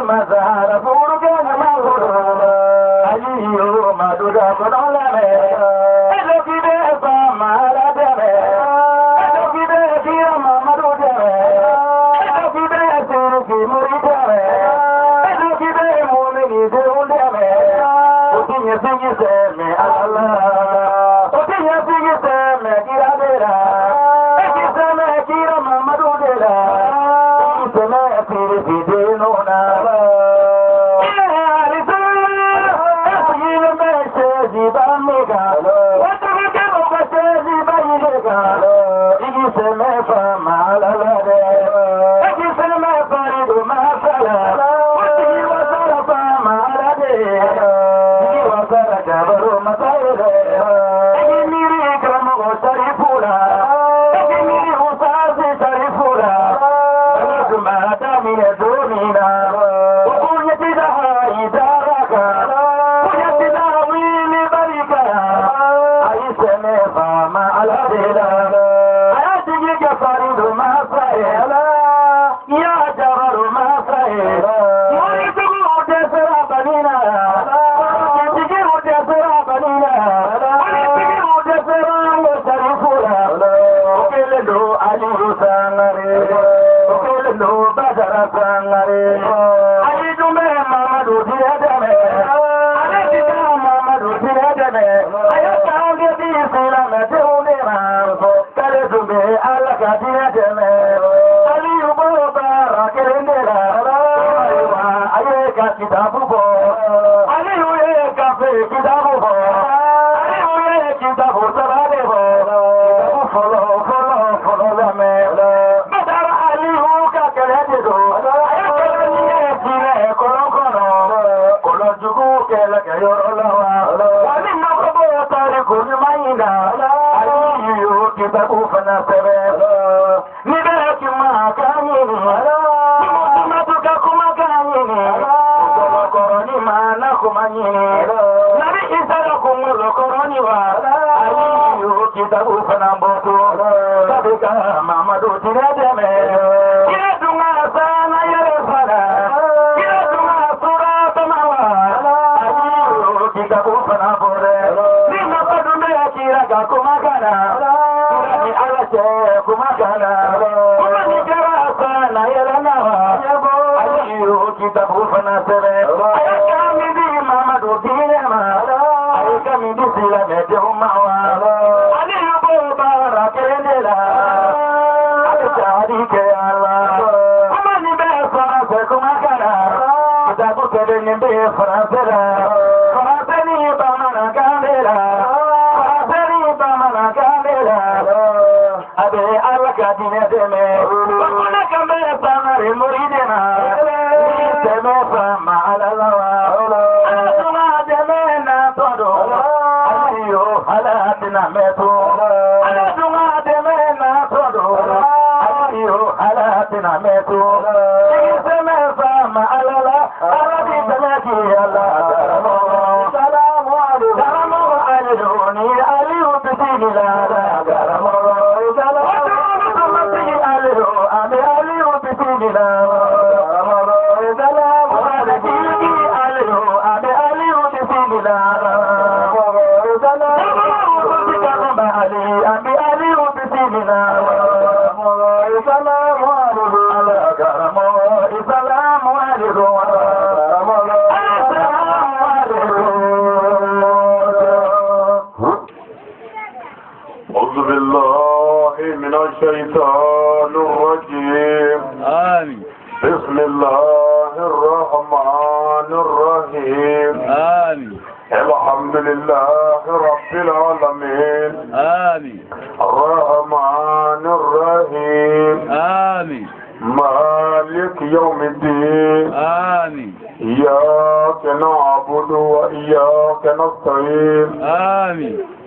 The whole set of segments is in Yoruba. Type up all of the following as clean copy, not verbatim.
mazara furu ke maguru ayiyo maduda kodala me edo kide fa mara de me edo kide kira mamadu de me edo kide suru ki muri de me edo kide mu'mini de unde me otinya singi se me Allah otinya singi se me kira dera ekise me kira mamadu de la ekise me kiri de no na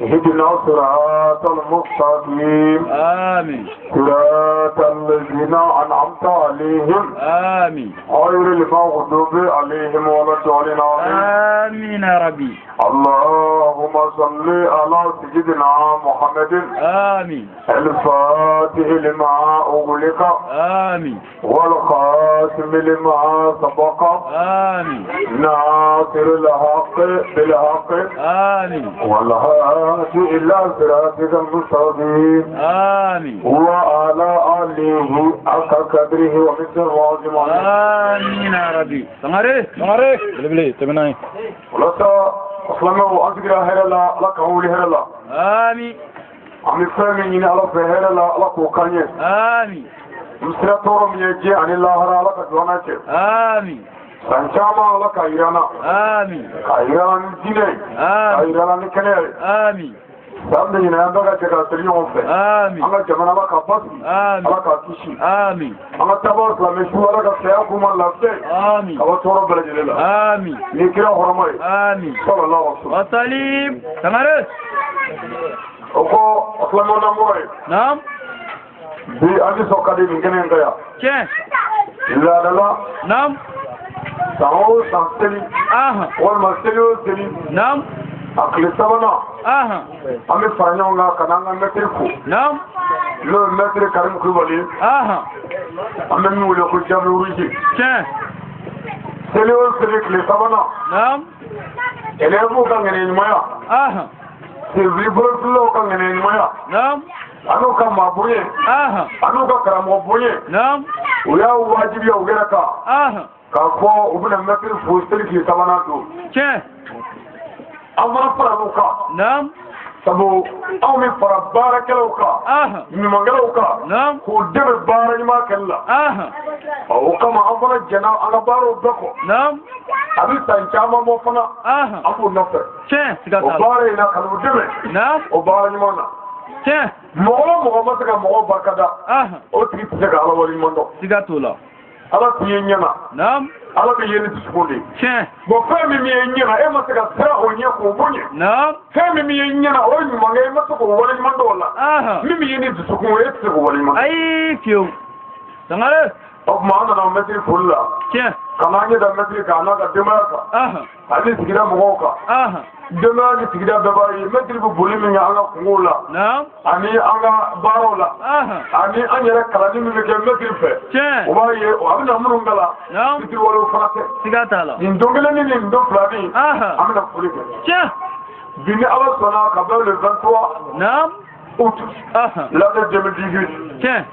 اهدنا صراط الصراط المستقيم آمين صراط الذين أنعمت عليهم آمين غير المغضوب عليهم ولا الضالين آمين يا ربي اللهم صل على سيدنا محمد آمين الفاتح لما أغلق آمين والخاتم لما سبق آمين ناصر الحق بالحق آمين والهادي إلى صراطك المستقيم آمين وعلى آله حق قدره ومقداره العظيم آمين يا ربي تماري بلي تمناي ولسا أسلمه أنتقل هير الله لك هولي هير الله آمين أمي فهمين على فهير الله لك وكانيه آمين مسرى تورم يجي عن الله لك جواناك آمين سانشاما لك إيرانا آمين إيرانا ديني إيرانا كنير آمين سامي نعمة جدا سريعون في آمين أنا جمعنا لك باسي آمين لك كيشي آمين أنا تبارك لمشوا لك سياكم اللفظ آمين أو تورم بلجل الله آمين نكرا هرمي آمين صلى الله عليه وسلم وسليم تماري أكو أسلمنا موي نعم بي أجي سوكادي من كنين كيا كين لا لا نعم سامو سانسلي آها والمسلي سلي نعم أكل سبنا آها أمي فرنيونا كنانا متركو نعم لو متر كريم كوبالي آها أمي مولي كل جامع وريجي كين سلي والسلي كل سبنا نعم إلهمو كان غنين مايا آها سيفلي بلو كان غنين مايا نعم أنو كان مابوي آها أنو كان كرام مابوي نعم ويا واجب يا وغيرك آها كافو وبنا متر فوستلي كل سبنا تو كين أما فرنوكا نعم سبو أو من فرا باركلوكا آها ممغلوكا نعم هو دم بارني ما كلا آها أو كما أفضل الجنا أنا بارو بكو نعم أبي سانجاما مفنا آها أبو نفر كين سيغاتا وبارينا كانوا دم نعم وبارني مانا كين مغلا مسكا مغلا بركدا آها أو تيجي على ولي مندو سيغاتولا على تيجينا نعم على بيجي تسكولي كين بفهم ميجينا إما مسكا سرا ونيا كوبوني نعم فهم ميجينا أو مانجا مسكا ولي مندو ولا آها ميجيني تسكولي تسكولي مندو أي كيو تماري أو ما أنا متري فولا كين كمان يدا متري كأنا كدمارك آها هذه سكيدا مغوكا آها دمار سكيدا بباي متري بقولي من أنا كمولا نعم أني أنا بارولا آها أني أنا كلامي من متري فيه كين وباي وأنا أمرونغلا نعم متري ولو فراسة سيغاتالا إندونغلاني إندون فلاني آها أنا فوليك كين بني أول سنة قبل الفنتوا نعم أوت آها لا تجمع ديجيت كين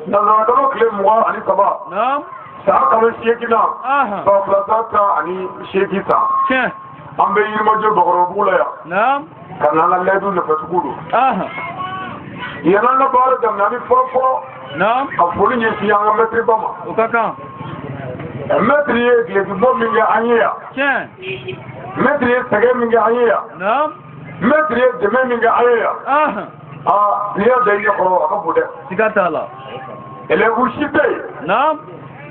نزارو كلام موا أني سبا نعم ساعة كمان شيكنا آها فبلاساتا أني شيكيتا كين an bɛ yirimajɔ bakɔrɔbugula yan نعم ka n'an ka layidu nafɛtigiw don آها yann'an ka baara daminɛ an bɛ fɔlɔ نعم ka foli ɲɛsin an ka mɛtiri ba ma وكاكا mɛtiri ye gilekibɔ min kɛ an ye yan كين mɛtiri ye sɛgɛ min kɛ an ye yan نعم mɛtiri ye dɛmɛ min kɛ an ye yan آها n'i y'a da i ɲɛkɔrɔ a ka bon dɛ سيغاتالا ɛlɛbu si tɛ yen نعم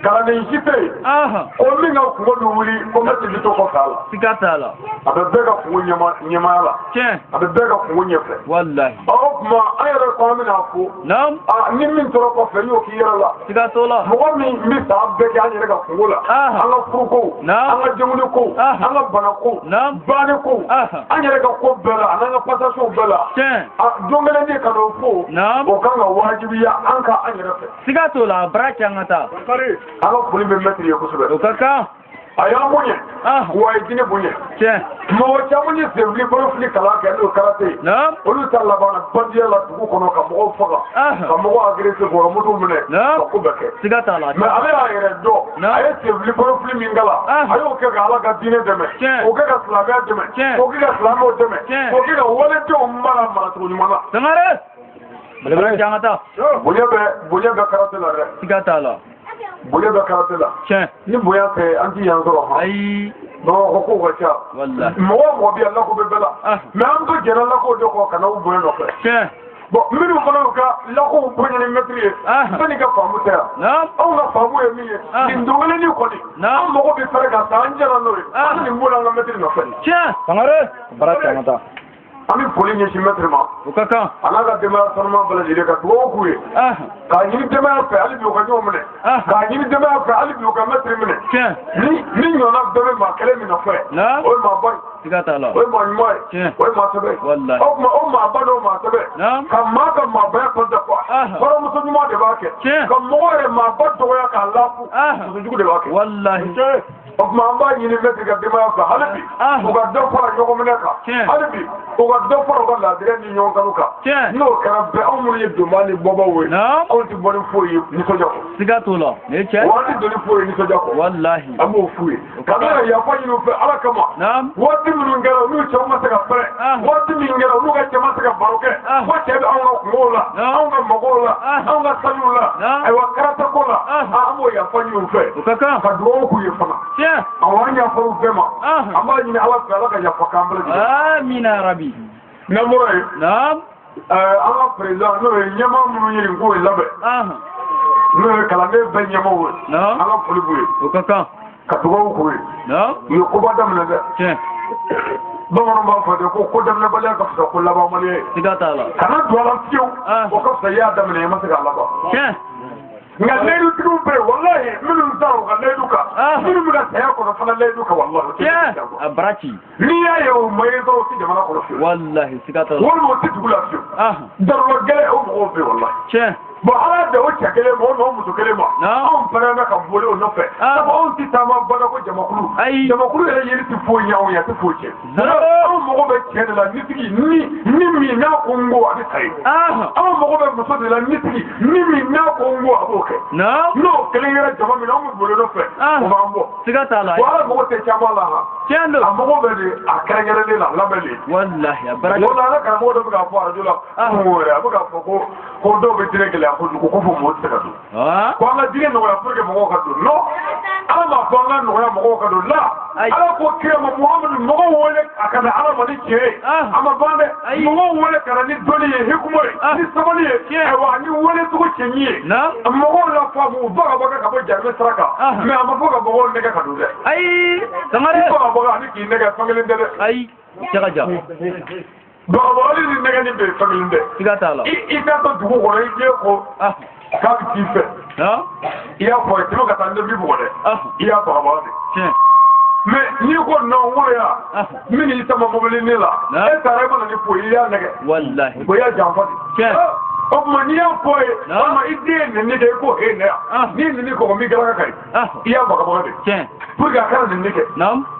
kalanden si tɛ yen آها ko min ka kungo bɛ wuli ko mɛtiri bɛ to kɔfɛ a la سيغاتالا a bɛ bɛɛ ka kungo ɲɛmaya la كين a bɛ bɛɛ ka kungo ɲɛfɛ والله o tuma an yɛrɛ ko an bɛna fo نعم ni min tora kɔfɛ n y'o k'i yɛrɛ la سيغاتولا mɔgɔ min bɛ san bɛɛ kɛ an yɛrɛ ka kungo la an ka furuko an ka denwuli ko an ka banako banni ko an yɛrɛ ka ko bɛɛ la an ka pasasiw bɛɛ la don kelen de ka n'o fo o kan ka wajibiya an ka an yɛrɛ fɛ سيغاتولا براكي an ka taa an ka foli bɛ mɛtiri ye kosɛbɛ o ka kan a y'an bonya wa a ye diinɛ bonya mɔgɔ caman ye senfili bolofili kalan kɛ n'o karate olu ta labanna bandiya la dugu kɔnɔ ka mɔgɔw faga ka mɔgɔw agressé k'o moto minɛ ka ko bɛɛ kɛ siga t'a la mais ale y'a yɛrɛ dɔn a ye senfili bolofili min kala a y'o kɛ ka ala ka diinɛ dɛmɛ k'o kɛ ka silamɛya dɛmɛ k'o kɛ ka silamɛw dɛmɛ k'o kɛ ka waledenw mara maracogo ɲuman na. Sangare bɛlɛbɛlɛ janga ta bonya bɛ karate la dɛ siga t'a la bonya bɛ karate la ni bonya tɛ an ti yan sɔrɔ ha ayi bamakɔ ko ka ca mɔgɔ mɔgɔ bɛ yan lako bɛ bɛɛ la mais an bɛ jɛnɛ lako de kɔ ka na u bonya nɔfɛ bon minnu fana y'u ka lako bonya ni mɛtiri ye sani ka faamu tɛ yan anw ka faamu ye min ye nin dɔgɔnin kɔni an mɔgɔ bɛ fɛrɛ ka taa an jɛna n'o ye an nin bolo an ka mɛtiri nɔfɛ. Sangare bara caman ta Ami foli ɲɛsin maître ma. O ka kan. A n'a ka denbaya sanuman bɛɛ lajɛlen ka dugawu k'u ye. K'a ɲini denbaya fɛ hali bi u ka ɲɔgɔn minɛ. K'a ɲini denbaya fɛ hali bi u ka maître minɛ. Ni ɲɔgɔnna bɛɛ bɛ maa kelen min nɔfɛ. O ye maa ba ye. Siga t'a la. O ye maa ɲuman ye. O ye maa sɛbɛ. Walahi. O tuma o maa ba n'o maa sɛbɛ. Ka maa ka maabaya kɔnta quoi. Kɔrɔmuso ɲuman de b'a kɛ. Ka mɔgɔ yɛrɛ maa ba dɔgɔya k'a lafu. Musojugu de b'a kɛ. Walahi. O tuma an b'a ɲini maître ka denbaya fɛ hali bi u ka dɔ fara ɲɔgɔn minɛ kan. Hali bi u ka dɔ fara u ka laadiriya ni ɲɔgɔn kanu kan. N'o kɛra bɛɛ anw minnu ye donbaa ni bɔbaaw ye. Anw tɛ bɔ ni foyi ye nisɔndiya kɔ. Siga t'o la. Nin ye tiɲɛ. Wa an tɛ don ni foyi ye nisɔndiya kɔ. Walahi. An b'o f'u ye. Ka tila ka yafa ɲini u fɛ Ala kama. Waati minnu kɛra olu cɛw ma se ka fɛrɛ. Waati min kɛra olu ka cɛ ma se ka baro kɛ. Ko cɛ bɛ anw ka kungow la, anw ka mɔgɔw la, anw ka saniw la, ayiwa karatako la. An b'o yafa ɲini u fɛ. O ka kan. Ka dugawu k'u ye fana. Tiɲɛ. Awɔ an yafa u bɛɛ ma. An b'a ɲini Ala fɛ Ala ka yafa k'an bɛɛ lajɛlen. Amina rabi. N'an bɔra yen. Naam. An ka président n'o ye ɲɛmaa minnu ye nin ko in labɛn. N'o ye kalanden bɛɛ ɲɛmaaw ye. An ka foli b'u ye. O ka kan. Ka dugawu k'u ye. U ye koba daminɛ dɛ. Tiɲɛ. Bamananw b'a fɔ de ko daminɛbaliya ka fisa ko labanbaliya ye. Siga t'a la. Kana don a la fiyewu. O ka fisa i y'a daminɛ i ma se k'a laban. Tiɲɛ. Nka layidu bɛ yen walahi minnu taara u ka layidu kan. Minnu bɛ ka saya kɔnɔ fana layidu kan walahi. Tiɲɛ. A bara ci. N'i y'a ye o ma ye dɔrɔn o tɛ jamana kɔnɔ fiyewu. Walahi siga t'a la. Walima o tɛ dugu la fiyewu. Darula gɛlɛn o mɔgɔw bɛ yen walahi. Tiɲɛ. Bon ala da o cɛ kelen ma o n'o muso kelen ma. Anw fana ka boli o nɔfɛ. Sabu anw tɛ taama bada ko jamakulu. Ayi. Jamakulu yɛrɛ yeli tɛ foyi ɲɛ anw ye a tɛ foyi cɛ. Anw mago bɛ cɛ de la nitigi ni min n'a ko n ko a bɛ sa ye. Anw mago bɛ muso de la nitigi ni min n'a ko n ko a b'o kɛ. N'o kelen kɛra jama min na anw bɛ boli nɔfɛ o b'an bɔ. Siga t'a la. Wa ala mago tɛ caman la ha. Tiɲɛ don. A mago bɛ de a kɛrɛnkɛrɛnnen la labɛn de. Walahi a bara ci. O la ala karamɔgɔ dɔ bɛ k'a fɔ arajo la. Kungo wɛrɛ a bɛ k'a fɔ ko dɔw bɛ diinɛ gɛlɛya kojugu ko fɔ mɔgɔw tɛ se ka don. Ko an ka diinɛ nɔgɔya pour que mɔgɔw ka don. Non ala m'a fɔ an ka nɔgɔya mɔgɔw ka don. La ala ko kira ma Muhamadu mɔgɔw wele a ka na ala ma ni tiɲɛ ye. A ma ban dɛ. Mɔgɔw wele ka na ni dɔnni ye hikima ye ni sabali ye. Ayiwa ni wele cogo cɛɲi ye. Mɔgɔw la faamu u ba ka bɔ ka bɔ jaribɛ sira kan. Mais a ma fɔ ka mɔgɔw nɛgɛ ka don dɛ. Ayi Sangare. I ba ka bɔ ani k'i nɛgɛ fankelen tɛ dɛ. Ayi cɛ ka jan. Bɔgɔbɔgɔli ni nɛgɛni bɛ fankelen tɛ. Siga t'a la. I ka to dugu kɔnɔ i diɲɛ ko k'a bɛ t'i fɛ. I y'a fɔ a ye tɛmɛ ka taa n bɛ bugɔ dɛ. I y'a bɔgɔbɔgɔ de. Tiɲɛ. Mais n'i ko non wolo ya min y'i sama mobili ne la e taara i mana ni foyi i y'a nɛgɛ. Walahi. O y'a janfa de. Tiɲɛ. O tuma n'i y'a fɔ ye walima i den ye nɛni kɛ i ko he ne yan n'i nɛni kɔgɔ min galaka ka ɲi i y'a bɔgɔbɔgɔ de. Tiɲɛ. Pour que a kana nɛni kɛ.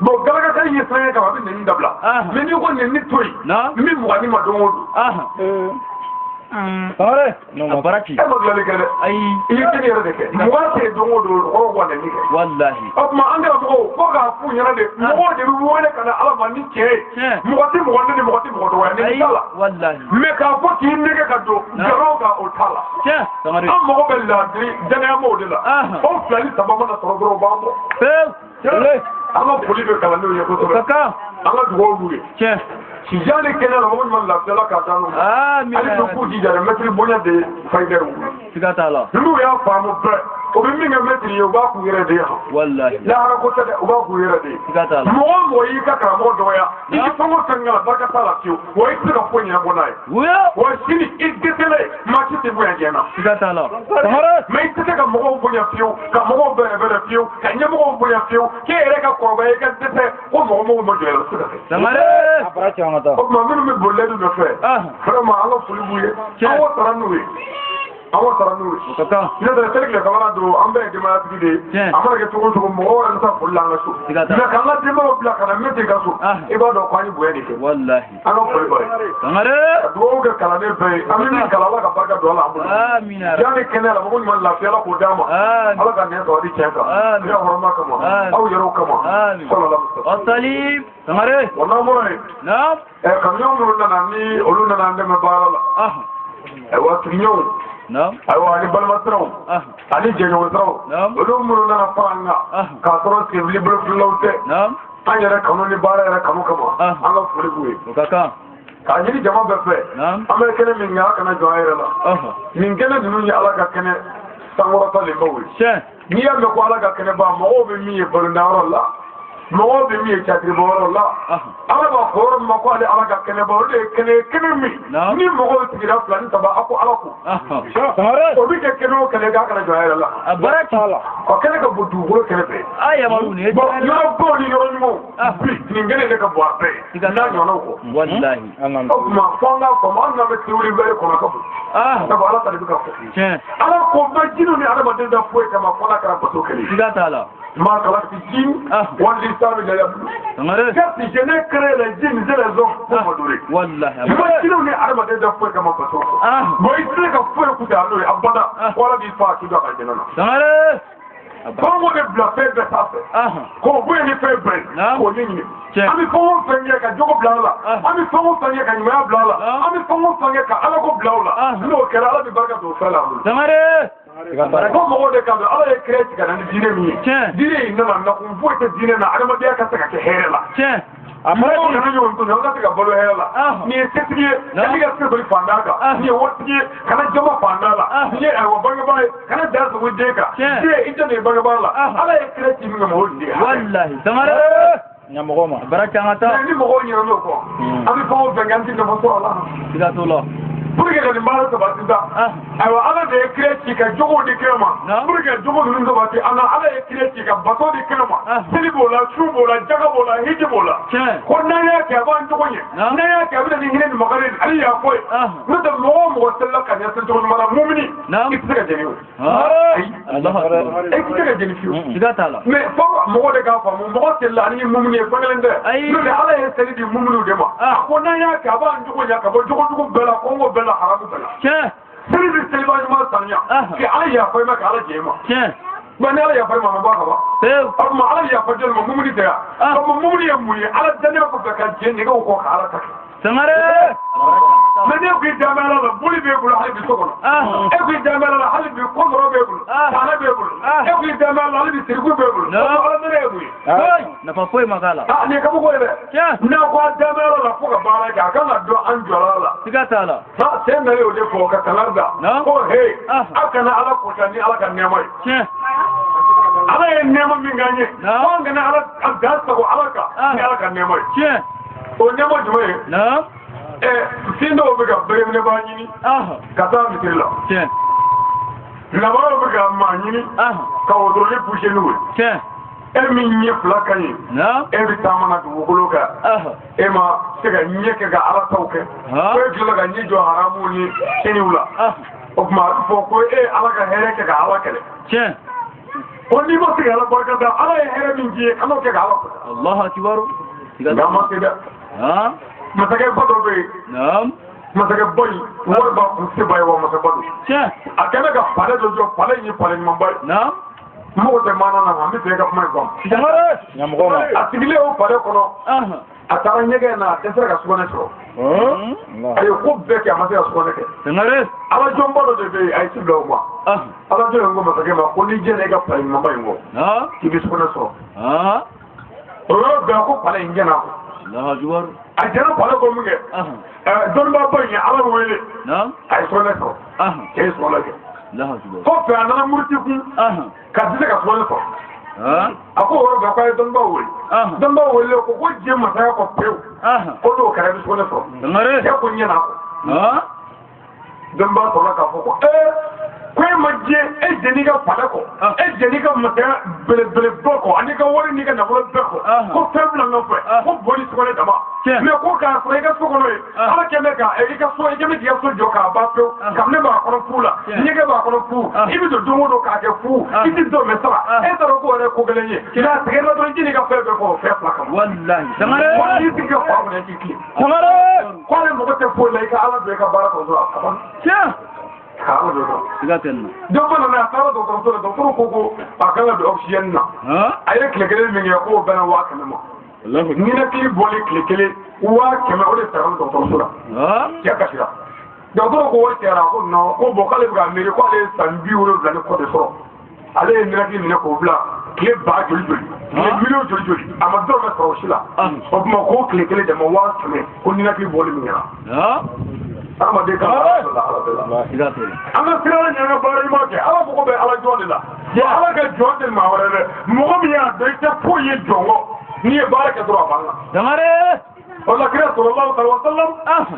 Bon galaka ka ɲi ye sange kama a bɛ nɛni dabila. Mais n'i ko nɛni to yen min mugani ma don o don. Sangare. A bara ci. E ma dilanli kɛ dɛ. Ayi. I ye kini yɛrɛ de kɛ. Mugan tɛ don o don kɔrɔ bɔ nɛni kɛ. Walahi. O tuma an kɛra mɔgɔw fo k'a f'u ɲɛna de mɔgɔw de bɛ wele ka na ala ma ni cɛ ye. Mɔgɔ tɛ mɔgɔ nɛni mɔgɔ tɛ mɔgɔ dɔgɔya nɛni t'a la. Walahi. Mais k'a fɔ k'i nɛgɛ ka don jaraw kan o t'a la. Tiɲɛ Sangare. An mago bɛ laadiri danayamaw de la. O fila ni saba mana sɔrɔ dɔrɔn o b'an bɔ. Pewu. An ka foli bɛ kalandenw ye kosɛbɛ. Ka kan. An ka dugawu b'u ye. Tiɲɛ. Sijani kɛnɛ la mɔgɔ ɲuman lafiyala k'a taa n'u ma. Hali bɛ k'u jija dɛ mɛtiri bonya de fayidɛri wuli. Siga t'a la. N'u y'a faamu bɛɛ o bɛ min kɛ mɛtiri ye u b'a k'u yɛrɛ de ye. Walahi. Lahara ko tɛ dɛ u b'a k'u yɛrɛ de ye. Siga t'a la. Mɔgɔ o mɔgɔ y'i ka karamɔgɔ dɔgɔya i ni fɛn o fɛn kɛra barika t'a la fiyewu wa i tɛ se ka foyi ɲɛnabɔ n'a ye. Wa sini i dɛsɛlen maa si tɛ bonya diɲɛ na. Siga t'a la. Sangare. Mais i tɛ se ka mɔgɔw bonya fiyewu ka mɔgɔw bɛrɛbɛrɛ fiyewu ka ɲɛmɔgɔw bonya fiyewu k'e yɛrɛ ka kɔrɔbaya i ka dɛsɛ ko mɔgɔw ma jɔ i la se ka kɛ. Sangare. A bara ci an ka taa. O tuma minnu bɛ bolilɛdu nɔfɛ vraiment an ka foli b'u ye an k'o sara n'u ye. Awa sara n'u ye. O ka kan. Ne tɛ seli tile sabanan don an bɛɛ ye denbayatigi de ye. A mana kɛ cogo o cogo mɔgɔw yɛrɛ bɛ taa foli la an ka so. Mais k'an ka denbayaw bila ka na min tɛ ka so i b'a dɔn k'an ye bonya de kɛ. Walahi. An ka foli b'a ye. Sangare. Ka dugawu kɛ kalanden bɛɛ ye an bɛ min kalan Ala ka barika don a la an bolo. Amina. Yanni kɛnɛ la mɔgɔ ɲuman lafiya Ala k'o d'a ma. Ala ka nɛn sɔrɔ a di tiɲɛ kan. Kira hɔrɔnma kama aw yɛrɛw kama. Assalim. Sangare. Wa n'an bɔra yen. Naam. Kamiɲɔn minnu nana ni olu nana an dɛmɛ baara la. Ayiwa tigiɲɛw. Ayiwa ani balimasiraw ani jɛɲɔgɔnsiraw olu minnu nana fara an kan k'a sɔrɔ senfili bolofililaw tɛ an yɛrɛ kanu ni baara yɛrɛ kanu kama an ka foli b'u ye. O ka kan. K'a ɲini jama bɛɛ fɛ an bɛ kɛnɛ min kɛ a kana jɔ an yɛrɛ la. Nin kɛnɛ ninnu ye Ala ka kɛnɛ sankɔrɔtalenbaw ye. N'i y'a mɛn ko Ala ka kɛnɛ ban mɔgɔw bɛ min ye balontan yɔrɔ la mɔgɔ bɛ min ye catiri bɔyɔrɔ la ala b'a fɔ yɔrɔ min ma ko ale ala ka kɛnɛ bɔ o de ye kɛnɛ min ni mɔgɔw sigira 2 ni 3 a ko ala ko o bɛ kɛ kɛnɛ o kɛnɛ k'a kana jɔ a yɛrɛ la a baara t'a la o kɛnɛ ka bon dugukolo kɛrɛfɛ yamaru ni bon yɔrɔ baw ni yɔrɔ ɲumanw bi nin kɛnɛ de ka bon a bɛɛ n'a ɲɔgɔnnaw kɔ wallahi o tuma fɔ an k'a faamu an n'an bɛ théorie bɛɛ kɔnɔ ka bon sabu ala ta de bɛ ka fɔ ala ko bɛɛ jinɛw ni adamaden da foyi kama fɔ n'a kɛra bato kelen siga t'a la ما خلقت الجن والإنسان إلا يعبدون. كيف جنة كريلة الجن زي الزوج هم دوري. والله. ما تلوني أنا ما تقدر فوق كمان بسوق. ما يصير كفوق كده على أبدا ولا بيفاك كده على جنة. تمام. فهو ده بلا فيه بسافة. هو بيني فيه بري. هو يني. أمي فهو فنيه كجوك بلالا. أمي فهو فنيه كنيمة بلالا. أمي فهو فنيه كألاكو بلالا. لو كده على بيبارك دوسلا. تمام. ko mɔgɔ de kan ala ye kire tigɛ ni diinɛ min ye diinɛ in nana na kun foyi tɛ diinɛ na adamadenya ka se ka kɛ hɛrɛ la mɔgɔw kana ɲɔgɔn to an ka se ka balo hɛrɛ la nin ye setigi ye kana ka se bali fanda kan nin ye waritigi ye kana jama fanda la nin ye ayiwa bangebaa ye kana da sogo den kan den i tɛ nin bangebaa la ala ye kire ci min kɛ mɔgɔw di wallahi samara ɲamɔgɔ ma bara can ka taa ni mɔgɔw ɲinɛ n'o kɔ an bɛ fɛn o fɛn kɛ an tɛ nafa sɔrɔ a la siga t'o la pour que nin baara sabati da ayiwa ala de ye kire ci ka jogow di kira ma pour que jogo ninnu sabati ana ala ye kire ci ka bato di kira ma seli b'o la su b'o la jaga b'o la hiji b'o la ko n'an y'a kɛ a b'an jogo ɲɛ n'an y'a kɛ a bɛ na ni hinɛ ni makari ale y'a fɔ ye n'o tɛ mɔgɔ o mɔgɔ selila ka ɲɛ seli cogo ɲuman na mumini i tɛ se ka jɛni o ayi i tɛ se ka jɛni fiyewu siga t'a la mais fo mɔgɔ de k'a faamu mɔgɔ selila ani mumini ye fɛn kelen tɛ n'o tɛ ala ye seli di muminiw de ma a ko n'an y'a kɛ a b'an jogo ɲɛ ka bɔ jogojugu bɛɛ la kɔngɔ bɛɛ la haramu bɛɛ la seli bɛ seliba ɲuman sanuya kɛ ala yafa i ma ka ala jɛ i ma nka ni ala yafa i ma a ma bɔ a ka ban o tuma ala yafa jɔli ma mumini tɛ yan o tuma mumini ye mun ye ala danaya kɔfɛ ka jɛ nɛgɛw kɔ ka ala ta kɛ samare mais ne ko i da ala la boli b'e bolo hali bi so kɔnɔ e ko i da ala la hali bi kɔngɔrɔ b'e bolo tanɛ b'e bolo e ko i da ala la hali bi siriku b'e bolo ala danaya ye mun ye nafa foyi ma k'a la nin ye kabako ye dɛ n'a ko a da ala la fo ka baara kɛ a kan ka dɔn an jɔra la siga t'a la sen nalen o de fɔ ka kalan da ko he aw kana ala kota ni ala ka nɛɛma ye ala ye nɛɛma min k'an ye ko an kana ala dan sago ala kan ni ala ka nɛɛma ye o nɛɛma jumɛn ye sin dɔw bɛ ka bereminɛbaa ɲini ka taa misiri la labaraw bɛ ka maa ɲini ka wotoronin pushe n'u ye e min ɲɛ fila ka ɲi e bɛ taama na dugukolo kan e ma se ka ɲɛ kɛ ka ala taw kɛ ko e tilala ka ɲɛ jɔ haramuw ni siniw la o tuma a bɛ fɔ ko e ala ka hɛrɛ kɛ ka ala kɛlɛ ko n'i ma se ka ala barika da ala ye hɛrɛ min k'i ye kan'o kɛ ka ala kɔta alahu akibaru nka ma se dɛ masakɛ ba dɔ bɛ yen masakɛ ba in wari b'a kun se ba ye wa masakɛ ba don a kɛlen ka pale dɔ jɔ pale in ye pale ɲumanba ye mɔgɔ tɛ maana na an bɛ fɛ ka kuma in faamu a sigilen o pale kɔnɔ a taara ɲɛgɛn na a dɛsɛra ka sugunɛ sɔrɔ a ye ko bɛɛ kɛ a ma se ka sugunɛ kɛ ala jɔnba dɔ de bɛ yen a ye ci bila o ma ala jɔn ye ko masakɛ ma ko n'i jɛna i ka pale ɲumanba in kɔ k'i bɛ sugunɛ sɔrɔ o yɔrɔ bɛɛ ko pale in jɛna a jɛna pale ko min kɛ dɔnnibaa ba in ye ala wele a ye sugunɛ sɔrɔ cɛ ye sugunɛ kɛ kɔfɛ a nana muruti kun ka tɛ se ka sugunɛ sɔrɔ a ko yɔrɔ bɛɛ ko a ye dɔnnibaa wele dɔnnibaa wele ko diɲɛ masaya kɔ pewu ko n'o kɛra i bɛ sugunɛ sɔrɔ cɛ ko ɲɛna kɔ dɔnnibaa sɔrɔla k'a fɔ ko ko e ma diɲɛ e jɛn'i ka pale kɔ e jɛn'i ka masaya belebeleba kɔ ani ka wari n'i ka nafolo bɛɛ kɔ ko fɛn fila nɔfɛ ko bɔ ni sugunɛ dama mais ko k'a sɔrɔ i ka so kɔnɔ ye ala kɛmɛ ka i ka so i kɛmɛ k'i ka so jɔ k'a ban pewu kabini b'a kɔnɔ fu la ɲɛgɛn b'a kɔnɔ fu i bɛ don don o don k'a kɛ fu i tɛ dɔn mɛ sara e t'a dɔn ko yɛrɛ ko gɛlɛn ye nka a tigɛra dɔrɔn i tɛ n'i ka fɛn bɛɛ kɔ o fɛn fila kama walahi samare wa n'i sigi ka fa kɔnɔ i k'i tilen samare k'ale mago tɛ foyi la i ka ala don i ka baara kɔnɔ dɔrɔn a kaban dɔw fana na a taara dɔgɔtɔrɔso la dɔgɔtɔrɔ ko a kan ka don oxygène na a ye tile kelen min kɛ k'o bɛnna 5000 ma ninakili bɔli tile kelen 5000 o de sara dɔgɔtɔrɔso la cɛ kasira dɔgɔtɔrɔ ko wari cɛra ko non ko bon k'ale bɛ ka miiri ko ale ye san 70 ni kɔ de sɔrɔ ale ye ninakili minɛ k'o bila tile 10 joli joli tile million joli joli a ma dɔrɔmɛ sɔrɔ o si la o tuma k'o tile kelen dama 5000 ko ninakili bɔli min kɛra adamaden ka ala an ka sira la ɲanga baara ɲuman kɛ ala mago bɛ ala jɔn de la ala ka jɔn tɛ maa wɛrɛ dɛ mɔgɔ min y'a dɔn i tɛ foyi ye jɔn kɔ ni baraka dura banga Sangare. wala kira sallallahu alaihi wasallam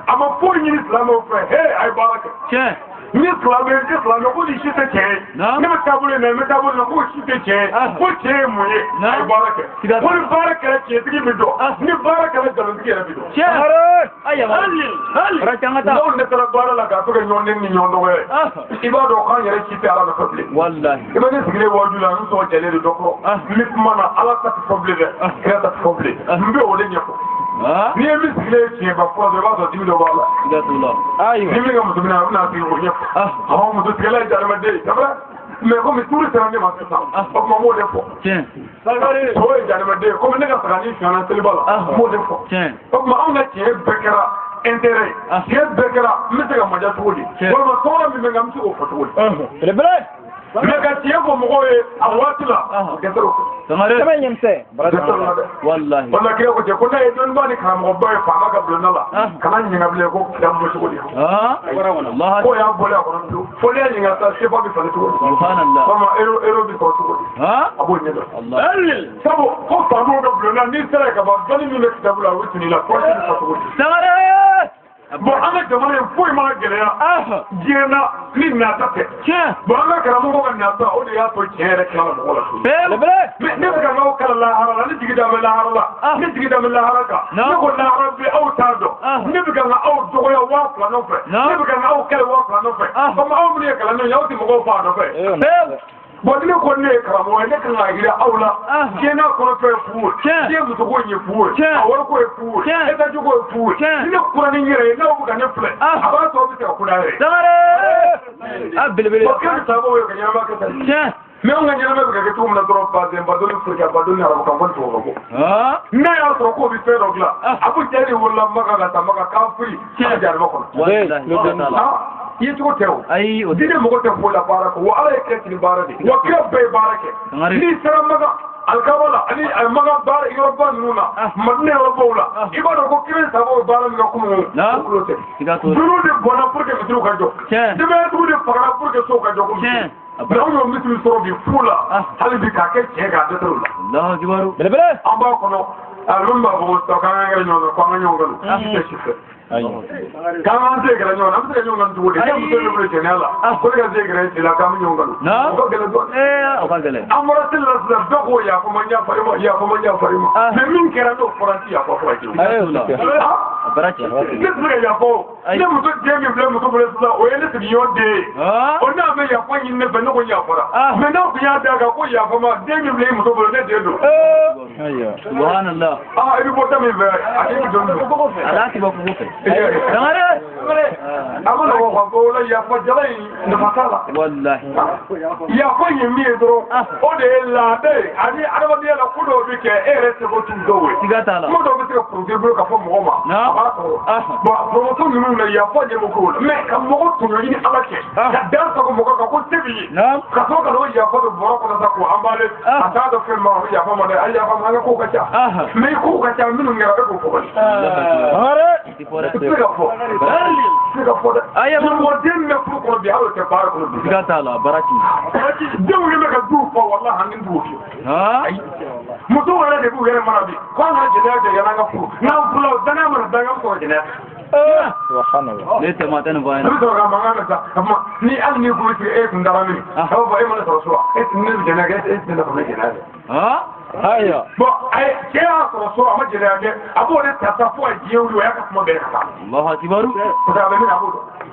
ama pour ni islam o frère hey ay baraka Tiens. ni islam ko di shi take ni metabule na ko shi take ko ce mu ye ay baraka ko baraka ce tigi bido ni baraka la dalu tigi bido Sangare. Aya hal. Rachangata. no ne tara bara la ga to ga nyonde ni nyondo we ibado kan yere ci te ala na fable Wallahi. ibane sigire wajula no so jele do ko mi mana ala ta problème créata problème mbe o le nyako ni mi sigire ci ba ko do ba so dimi do bala Sigatullah. ni mi ga mutumina na bi o nyako ah mo do tele jarma de sabra mais comme tout le temps ma ça ko mo le fo Tiens. sagare so jarma de comme ne ga sagani fana tele bala mo le fo Tiens. ko ma on ga ci bekara intérêt ci bekara mi se ga maja tuli ko ma so la mi ga mi ko fo tuli mais ka ci ko mo ko e a watila ke tro Sangare. Kama nyemse. Wallahi. wala kira ko je ko na e don ba ni ka mo ba fa ma ka blona la kana ni ngable ko da mo ko di Allah. ko ya bola ko ndo fo le ni ngata se ba bi fa to Subhanallah. kama ero bi ko to abo ni do Allah. sabo ko fa mo ga blona ni sere ka ba dani mi le kitabula wuti ni la ko ni fa to Sangare. bon anga jamana foyi ma geleya jena ni na ta te Tiens. bon anga kala mo ga na ta o de ya to chere kala mo la Bele. ne ga no kala la harala ni digida me la harala ni digida me la haraka ni ko la rabbi au tado ni bi ga au dogo ya wa fla no fe ni bi ga au kala wa fla no fe ko ma au ni kala no ya ti mo go fa no fe bon ni ko ne kala mo ne kan ga gira aula jena ko no fe fu je mu to ko ni fu awor ko fu e ta ju ko fu ni ko ni yere na ko ga ne fle aba to bi ta ko da re Sangare. Bele. ko ka ta bo ga ya ma ka ta Tiens. mais on ga ni na ga ke tu mo na dro ba de ba do ni fu ga ba do ni ara ko ko ko na ya so ko bi fe dogla abu jeri wala maga ga ta maga ka furi ka jar ma ko Wallahi. yetu ko tew Ay o dine mo ko te fo la baraka wa ala ke tin barake wa ke be barake ni sara maga alkawala ani maga bar yoba nuna madne robawla ibado ko kire sabo baram ga kuma ko te duru de bona pour que mitru ka jo de be duru de fara pour que so ka jo ko mais on yo mitru so bi fula hali bi ka ke che ga de tru Allah akbar. Bele. amba ko no alumba bo to ka nga nyo ko nga nyo ko kama se gara nyo na se nyo ngan tuwe ya mto no bre chenala ko ga se gara sila kama nyo ngan ko gele do O ka gele. amara sila sila do ko ya ko manya farima ya ko manya farima me min kera do foranti ya ko ko ji Barachi. ne bre ya ko ne mto je mi ble mto bre sila o ele se yo de o na me ya ko yin ne be no ko ya fara me na ko ya da ga ko ya ko ma de mi ble mto bre ne de do Subhanallah. ibi bota mi be ati mi do Alati ba ku ku. Sangare. amana ko ko la ya fa jalai ne fatala Wallahi. ya ko yimi edro o de la de ani araba de la kudo bi ke ere se ko tun dowe Sigatala. mo do bi se ko de bro ka fo mo ma ba ko bo to ni mu ya fo je mo ko me ka mo ko tun ni ala ke ka da ko mo ko tebi ka so ka lo ya fo do bro ko da ko ambale ata do fe ma ya fo ma de ay ya fo ma ko ka cha me ko ka cha minu ngara ko ko ko Aya mo dem me ko ko bi hawo ke bar ko bi Sigatala. Barachi. dem ni me ka du fo wallahi hangin du fi mutu wala de bu yere marabi ko na jina de yana ga fu na fu la dana mara daga ko jina Subhanallah. Lete matan vay. ni to ga manga ta amma ni al ni ko ti e kun dara ni ha ba e mana so e ni jina ga e ni ko jina Aya. bo ai ke a so amma jina ga abo ne ta ta fu a jiyo ya ka kuma be ka Allah akbar. ko da be ni abo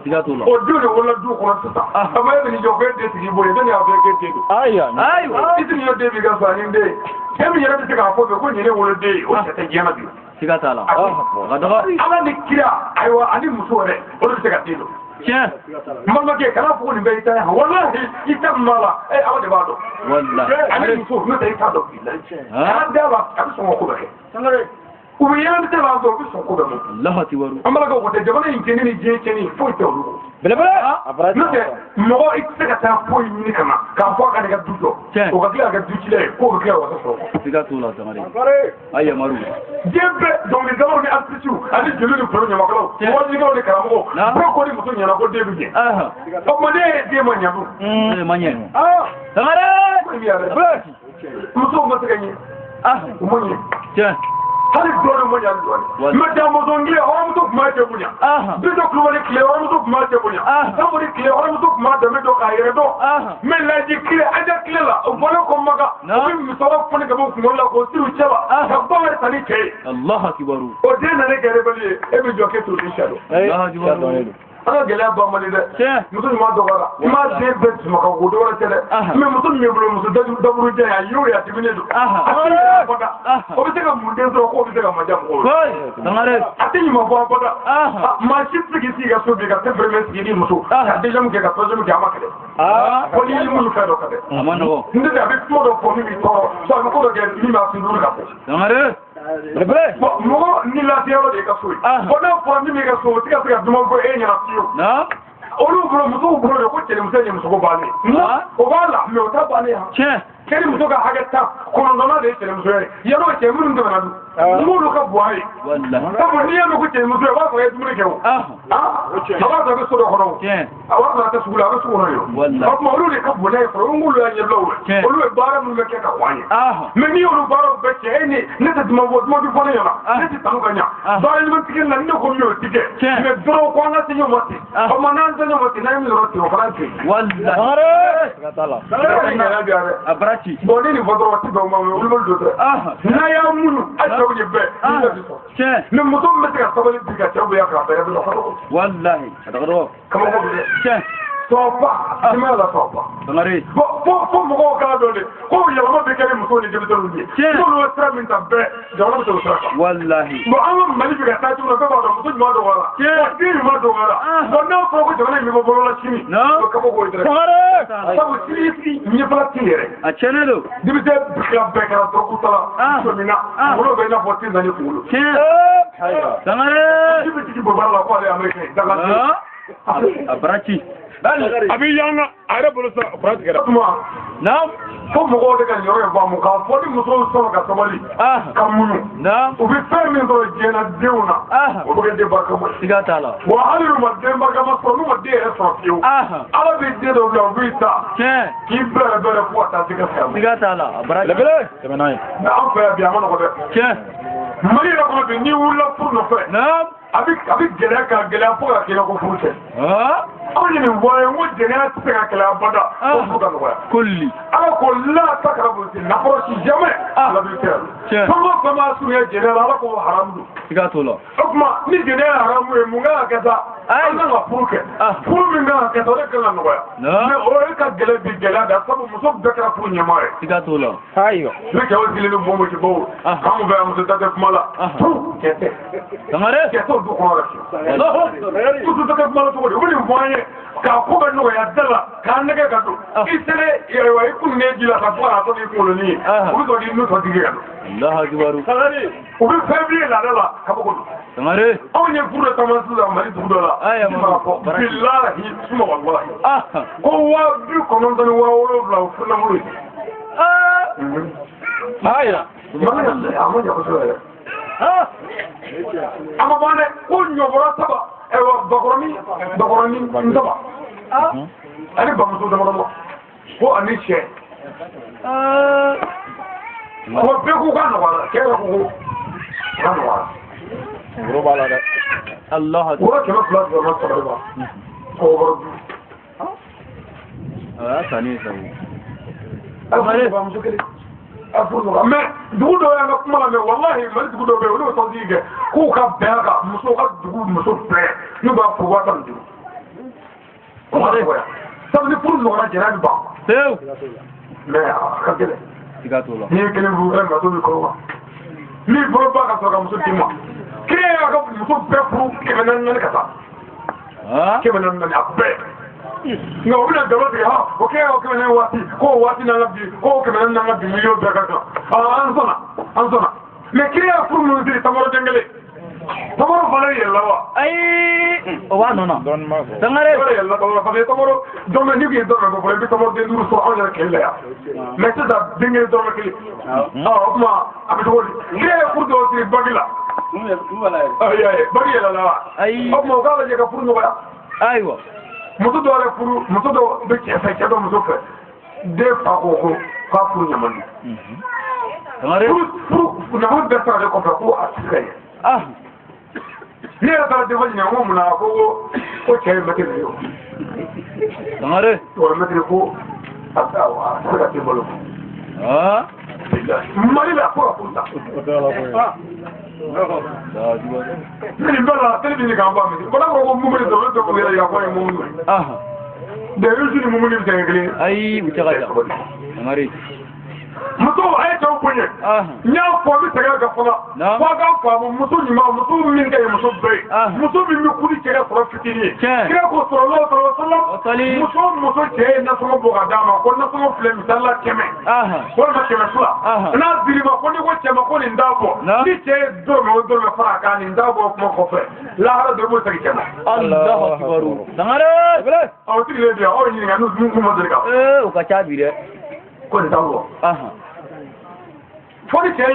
Sigatullah. o du de wala du ko ta amma e ni joge de ti bo de ni a be ke de Aya. Aywa. idin yo de bi ga sa ni de kemi yara bi ka ko be ko ni ne wala de o ta jina bi Sigatala. Gadaga. ala ni kira aywa ani muso re o de ka tilo Tiens. mama ke kala fu ni be ta wallahi itamala e awa de bado Wallahi. ani muso no ta ita do billahi da ba ka so ko be sangare u bi yan te ba do bi so ko be mo Allah akbar. amala ko te jabana in keni ni je keni fo te lu Bele. no te mo ikse ka ta fo ni kama ka fo ka daga dudo o ka kila ga duchile ko be kila wasa so Sigatullah Sangare. sangare Aya maru. jembe donc les gens ni artistu ani jelu ni pro nyama ko woni ko ni karamo ko ko ni muso nyana ko debu je o mo de de mo nyabu Manye. Sangare. muso mo te ganyi mo ni tiɲɛ hali dɔɔnin ma ɲa dɔɔnin mɛ damɔzɔn tile hɔrɔmuso tun b'a cɛ bonya bitɔ kulubali tile hɔrɔmuso tun b'a cɛ bonya samori tile hɔrɔmuso tun b'a dɛmɛ dɔn k'a yɛrɛ dɔn mɛ laji tile aja tile la o bɔlen ko makan o bɛ musɔrɔ fɔni ka bɔ kunkolo la k'o siri u cɛ la ka ba wɛrɛ ta ni cɛ ye Allahu akibaru o den nana kɛ rebelle ye e bɛ jɔ k'e t'o den siya dɔn Allahu akibaru an ka gɛlɛya ban mali dɛ muso ɲuman dɔgɔra i m'a den bɛɛ tuma ka ko dɔwɛrɛ tɛ dɛ mɛ muso min bɛ bolo muso daburu jɛ a y'o ye a diminen don a tɛ ɲuman fɔda o bɛ se ka mun den sɔrɔ k'o bɛ se ka maja mɔgɔw ye a tɛ ɲuman fɔ fɔda maa si tɛ se k'i sigi ka so bi ka tɛ fɛrɛmɛ sigi ni muso ka deuxième kɛ ka troisième kɛ a ma kɛlɛ fɔ n'i ye minnu fɛn dɔ kɛ dɛ n tɛ a bɛ kuma dɔ fɔ min b'i tɔɔrɔ so a bɛ ko dɔ kɛ min b'a fin duuru ka fɔ mɔgɔ ni lafiya yɔrɔ de ka so ye bon n'a fɔra min b'i ka so o tɛ ka se ka duman fɔ e ɲɛna fiyewu olu bolo musow bolo de ko cɛnimuso ye muso bannen o b'a la mɛ o t'a bannen yan kɛri muso ka hakɛ 10 kɔnɔntɔnna de ye cɛnimuso ye yan'o cɛ minnu tɛmɛna dun n'olu ka bon a ye sabu n'i y'a mɛn ko cɛnimuso ye o b'a sɔrɔ e ye dumuni kɛ o a b'a sɔrɔ a bɛ so dɔ kɔnɔ o a b'a sɔrɔ a tɛ sugu la a bɛ sugu kɔnɔ ye o o tuma olu de ka bon n'a ye fɔlɔ n k'olu y'a ɲɛbilaw ye olu ye baara minnu bɛ kɛ ka bɔ an ye mɛ n'i y'olu baaraw bɛɛ cɛ e ni ne tɛ duman fɔ duman tɛ fɔ ne ɲɛna ne tɛ tanu ka ɲa baara ɲumantigi na ne ko min y'o ti kɛ mɛ dɔrɔn ko an ka se ɲɔgɔn ma ten o ma n'an tɛ ɲɔgɔn ma ten n'an ye min sɔrɔ ten o fana ten bon ni nin fɔ dɔrɔn ti bɛn o ma olu bɛ don dɛ n'a y'a munu a cɛw ye bɛɛ mɛ muso min bɛ se ka sabali bi ka cɛw bɛ yan k'a bɛɛ bɛ wallahi kabako bi dɛ sɔɔba jumɛn la sɔɔba fo mɔgɔw k'a dɔn de ko yɛlɛma bɛ kɛ ni musow ni denmisɛnninw ye n'olu ye sira min ta bɛɛ jamana bɛ tɛmɛ sira kan wallahi bon an ka mali bɛ ka taa cogo min na bɛɛ b'a dɔn muso ɲuman dɔgɔyara den ɲuman dɔgɔyara bon n'a fɔra ko jamana in bɛ bɔ bɔlɔla sini o kabako ye dɛ sabu sini ɲɛfɛla tɛ yɛrɛ a tiɲɛnen don denmisɛn bɛɛ kɛra dɔrɔku ta la muso min na kunkolo bɛ i n'a fɔ ten naani kunkolo Sangare bɛ jigin bɔbara la ko ale ye américain daga a baraci a bɛ yan a yɛrɛ bolo sa fura tigɛra tuma naam fo mɔgɔw de ka yɔrɔ in faamu k'a fɔ ni musow sɔrɔ ka sabali ka muɲu u bɛ fɛn min sɔrɔ diɲɛna denw na o bɛ kɛ den barikama ye siga t'a la wa hali n'u ma den barikama sɔrɔ n'u ma den yɛrɛ sɔrɔ fiyewu ala bɛ den dɔw bila u b'i ta k'i bɛrɛ bɛrɛ fo ka taa se ka saya ma siga t'a la a baraci lebele tɛmɛ n'a ye mɛ an fɛ yan bi a ma nɔgɔ dɛ mali yɛrɛ kɔnɔ bi n'i wulila furu nɔfɛ a bɛ gɛlɛya ka gɛlɛya fo ka kɛlɛ ko furu tɛ anw ye nin fɔ ye n ko jɛnɛya tɛ se ka kɛlɛ abada ko furu ka nɔgɔya kulli ala ko la takarabuti n'approche jamais l'adultère fɛn o fɛn b'a surunya jɛnɛya la ala ko haramu don siga t'o la o tuma ni jɛnɛya ye haramu ye mun kan ka kɛ sa an kan ka furu kɛ furu min kan ka kɛ sa o de kan ka nɔgɔya mɛ o ye ka gɛlɛ bi gɛlɛya da sabu muso bɛɛ kɛra furu ɲɛmaa ye siga t'o la ayiwa ne cɛw sigilen don bon muso baw k'anw fɛ yan muso ta tɛ kuma la cɛ tɛ Sangare cɛ t'o du kɔnɔ la muso ta tɛ kuma la cogo di u bɛ nin fɔ an ye k'a ko bɛ nɔgɔya da la k'a nɛgɛ ka don i selen yɛrɛ i kun ne ji la ka fɔ k'a sɔrɔ i kunkoloni ye u bɛ sɔrɔ k'i nu sɔn tigi ka don Allahu akibaru u bɛ fɛn b'i laada la kabako don Sangare anw ye furu dɔ caman sisan mali dugu dɔ la bilahi suma walahi ko 79,000 o furunafolo ye ayiwa a ma ɲɛ kosɛbɛ yɛrɛ a ma ban dɛ ko ɲɔbɔra saba bakɔrɔni ntaba ani bamuso damadama ko ani sɛ ko bɛɛ k'u ka nɔgɔya cɛ yɛrɛ ko ka nɔgɔya woro b'a la dɛ Allah woro 200 dɔrɔmɛ 3 ba ko woro du sani sabu bamuso kelen mɛ dugu dɔw y'an ka kuma la mɛ walahi mali dugu dɔw bɛ yen olu bɛ tɔnsigi kɛ k'u ka bɛn a kan muso ka dugu muso bɛɛ n'u b'a fɔ 15,000 ko ma nɔgɔya sabu ni furu nɔgɔya jɛnɛya bɛ ban tew mɛ a ka gɛlɛn siga t'o la n'i ye kelen furu ɛ muso bɛ kɔrɔba n'i bolo ba ka sɔrɔ ka muso d'i ma k'e y'a ka muso bɛɛ furu 400 ka taa 400 a bɛɛ nka o bɛna gaba tigɛ ha o kɛ o 400 waati k'o waati n'an ka bi k'o 400 n'an ka bi miliyɔn bɛɛ ka kan an sɔnna mɛ k'e y'a furu minnu siri tamaro den kelen tamaro fana yɛlɛla wa ayi o b'a nɔ na Sangare o yɛlɛla tamaro parce que tamaro dɔrɔmɛ n'i kun ye dɔrɔmɛ ko fɔlɔ i bɛ tamaro den 5 sɔrɔ anw yɛrɛ kɛlɛ la yan mɛ sisan den kelen dɔrɔmɛ 1 o tuma a bɛ cogo di k'e ye furu dɔw siri bagi la bagi yɛlɛla wa o tuma o k'a lajɛ ka furu nɔgɔya ayiwa muso dɔw yɛrɛ furu muso dɔw bɛ cɛ fɛ cɛ dɔ muso fɛ den fa ko k'a furu ɲamani kuna mun da sa da ko ko a cikin ah ne ya ta da wani mu na ko ce mata biyo sangare to mata ko asawa saka ke bolo ah mari la ko punta ni bala tele bi ga ba mi ko la ko mu mi do ko ya ko mu ah da yusu mu mi tengale ai mutaka sangare muso ay taw punye nya ko mi tega ga fona ko ga ko muso ni ma muso min ga muso be muso bi mi kuli tega ko fitini kira ko sallallahu alaihi wasallam muso je na so bo ga dama ko na so flem dalla keme ko ma keme sula na biri ma ko ni ko chema ko ni ndabo ni je do me fara ka ni ndabo ko ko fe la hara do mo tagi chema Allahu akbar sangare bele aw ti le dia o ni ga no mu mo de ga o ka chabi de ko ndawo foni cɛ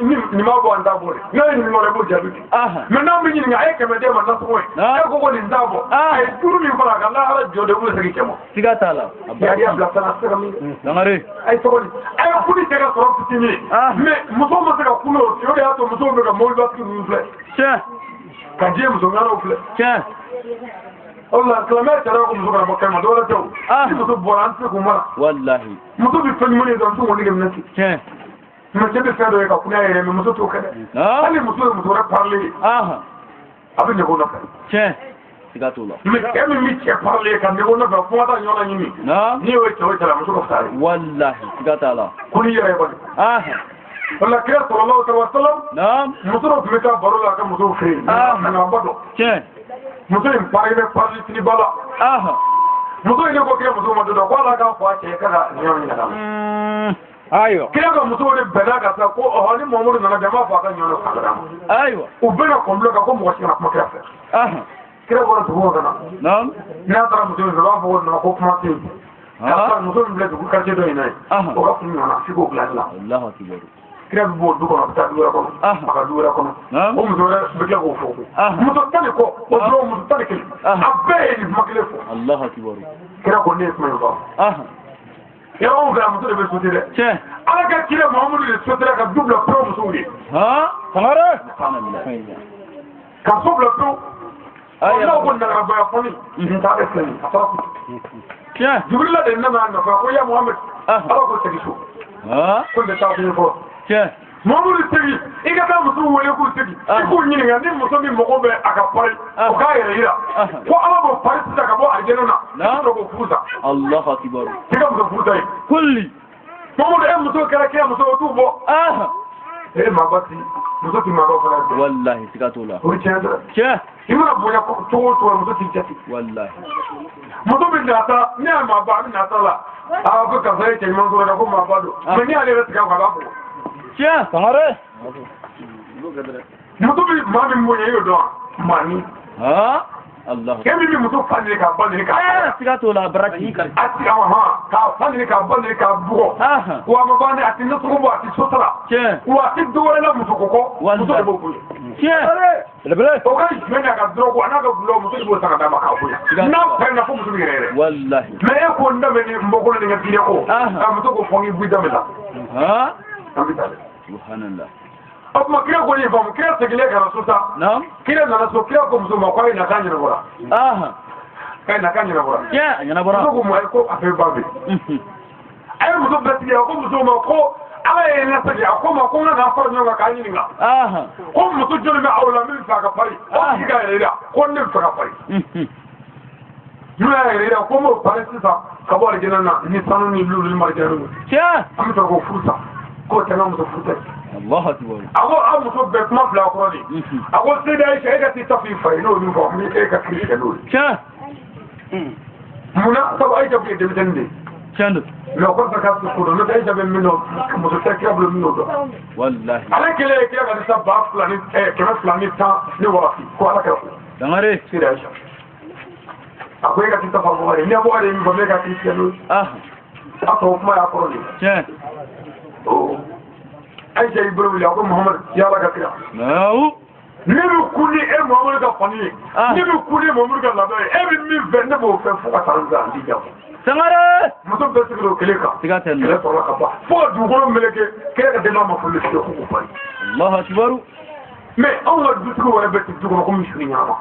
ni ma bɔ an t'a bɔ dɛ n'a ye nin nɔrɔ i b'o jaabi di mɛ n'a bɛ ɲininka a ye kɛmɛ d'e ma nasɔngɔ ye e ko nin t'a bɔ a ye duuru min fara a kan lahara jɔ de b'o segin cɛ ma siga t'a la a y'a bila fana a tɛ se ka min kɛ sangare a ye tɔgɔ di a ye kuli cɛ ka sɔrɔ fitinin mɛ muso ma se ka kunu o o de y'a to musow bɛ ka mɔbilibatigi ninnu filɛ tiɲɛ ka diɲɛ muso ŋanaw filɛ tiɲɛ o la silamɛ sariya ko muso kana bɔ kɛnɛ ma dɔwɛrɛ tɛ o ni muso bɔra an tɛ se k'u mara wallahi muso bɛ fɛn ɲuman ye dɔrɔn muso kɔni de minɛ ten tiɲɛ mais cɛ bɛ fɛn dɔ ye ka kunya yɛrɛ mɛ muso t'o kɛ dɛ hali muso ye muso wɛrɛ parler a bɛ ɲɛgo nɔfɛ tiɲɛ siga t'o la mais cɛ min bɛ cɛ parler ka ɲɛgo nɔfɛ fo ka taa ɲɔgɔn ɲini n'i y'o cɛ o cɛ la muso ka fisa ye wallahi siga t'a la ko n'i yɛrɛ ye kɔni o la kira sallallahu alaihi wa sallam muso dɔ tun bɛ taa baro la a ka musow fɛ yen nka ba dɔn tiɲɛ muso in pari bɛ parli fili ba la muso in ne ko kira muso ma dɔn ko ala k'a fɔ a cɛ ka ɲɔgɔn ɲininka ayiwa kira ka musow de bɛnna ka sa ko ni Muhammadu nana bɛn b'a fɔ a ka ɲɔgɔn kagada ma ayiwa u bɛna kɔnbilo kan ko mɔgɔ si kana kuma kira fɛ kira bɔra dugu kana n'a taara muso min fɛ b'a fɔ ko nana ko kuma tɛ yen karisa muso min filɛ dugu quartier dɔ in na ye o ka kun ɲɔgɔnna f'i k'o bila la kira bɛ bɔ du kɔnɔ a bɛ taa du wɛrɛ kɔnɔ a ka du wɛrɛ kɔnɔ o muso wɛrɛ bɛ tila k'o fɔ muso tan de kɔ o dɔrɔn muso tan de kelen a bɛɛ ye nin kuma kelen fɔ kira ko ne ye kuma in fɔ yàrá wọn fɛ a muso de bɛ sote dɛ. tiɲɛ. ala ka kira Muhammadu de sotera ka du bila pewu musow de. sangare. ka so bila pewu. n'aw ko nagabaya fɔli. n ta bɛ filɛ a taara kun. tiɲɛ. Jibrila de nana a nɔfɛ ko ya Muhamadu. ala ko segin so. ko n tɛ taa fiɲɛ fɔlɔ. tiɲɛ. Muhammadu segin i ka taa musow wele k'u segin. i k'u ɲininka ni muso min mago bɛ a ka pari. o k'a yɛrɛ yira. ko ala b'o pari sisan ka bɔ alijɛnɛ na. i sɔrɔ k'o furu sa. Alahu akibaru. i ka muso furu sa ye. kulli. Muhammadu e muso kɛra kira muso o t'u bɔ. e maa ba ti muso ti maa ba fana ye. walahi siga t'o la. o ye tiɲɛ dɛ. tiɲɛ. i mana bonya cogo o cogo muso t'i jate. walahi. muso bɛ nata ne y'a maa ba a bɛ nata la. ko karisa ye cɛ ɲuman sɔrɔ dɛ ko maa ba don. mais ni y'ale yɛrɛ tigɛ a b'a fɔ. tiɲɛ. sangare. muso bɛ maa min bonya i y'o dɔn maa ni. Allah. Kemi bi muso fani ka bani ka. Siga to la baraki. Ati ka fani ka bani ka bugo. Wa ma bani ati no tugo ati sotara. Wa ati do la muso koko. Muso bo ko. Bele. O ka jmena ka drogo ana ka bulo muso bo saka dama ka ko. Na fa na ko muso bi rere. Wallahi. Me e ko ndame ni mboko ni ngati ko. Ka muso ko fongi bu damela. Subhanallah. O kuma kira ko ni famu kira tegile kana sota kira nana so kira ko muso ma ko ina kan bora kai na kan bora ya nyana bora ko mo ko afi babe ay muso beti ko muso ma ko ala ye na sagi ko ma ko na fa nyoga ka ni nga ko muso jole me awla min fa ka pari o ga ira ko ne fa ka pari ñu la ira ko mo pare sa ka bo jena na ni sanu ni lulu ma jaru ya am to ko fusa ko tana muso fusa Allah akbar. Ako muso bɛɛ kuma bila kɔrɔ de. A ko Seydi Aïcha e ka t'i ta f'i fa ye n'o min fɔ mi e ka kiri kɛ n'o ye. Tiɲɛ. Munna sabu Aïcha tun ye denmisɛnnin de ye. Tiɲɛ don. Mais o kɔfɛ k'a tɛ ko dɔn n'o tɛ Aïcha bɛ min dɔn muso tɛ kira bolo min n'o dɔn. Walahi. Ale kelen ye kira ka sa 2,000 ni 100 ni 10 ni wɔɔrɔ ko ala kɛ ko. Dangare. Seydi Aïcha. A ko e ka t'i ta fa bɔ ye. N'i ye bɔ de min fɔ ne ka kiri kɛ n'o ye. A sɔrɔ kuma y'a kɔrɔ de. Tiɲɛ. Aïcha i bolo wuli a ko Muhammad yala ka kira. ne bɛ kun ni e Mamadu ka fani ye ne bɛ kun ni Mamadu ka laban ye e bɛ min fɛ ne b'o fɛ fo ka taa n zan di jago Sangare muso bɛɛ sigi o kelen kan siga tɛ kɛlɛ sɔrɔla ka ban fo ka dugukolo meleke kɛlɛ ka denba ma foli fiye k'u bali Allahu akbar mais anw ka dutigi wɛrɛ bɛ ten du kɔnɔ komi siri ɲama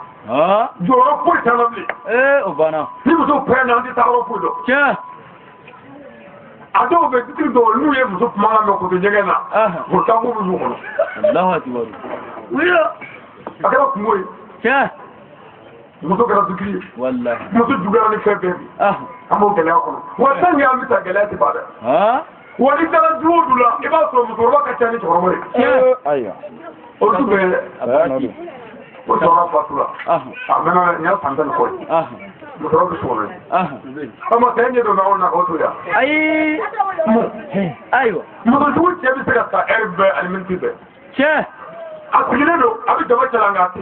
jɔyɔrɔ foyi t'an na bilen o banna ni muso pɛrɛn na an tɛ taa yɔrɔ foyi dɔn tiɲɛ a dɔw bɛ dutigi dɔw n'u ye muso kuma mɛn k'u bɛ ɲɛgɛn na k'u taa k'u bɛ n'u kɔnɔ Allahu akbar a kɛra kungo ye tiɲɛ muso kɛra dutigi ye wallahi muso juguyara ni fɛn bɛɛ bi an b'o gɛlɛya kɔnɔ wa tant que an bɛ taa gɛlɛya tɛ ban dɛ wa n'i taara du o du la i b'a sɔrɔ musokɔrɔba ka ca ni cɛkɔrɔba ye ayiwa o du bɛɛ o cɛkɔrɔba fatura a mɛnna nin y'a san tan ni kɔ ye musokɔrɔba bɛ sɔgɔnɔ ye o ma kɛ ɲɛ dɔ n'aw na k'aw to yan ayi mun ayiwa musojugu cɛ bɛ se ka taa ɛri bɛɛ ani miniti bɛɛ tiɲɛ a sigilen don a bɛ jama cɛla nka a tɛ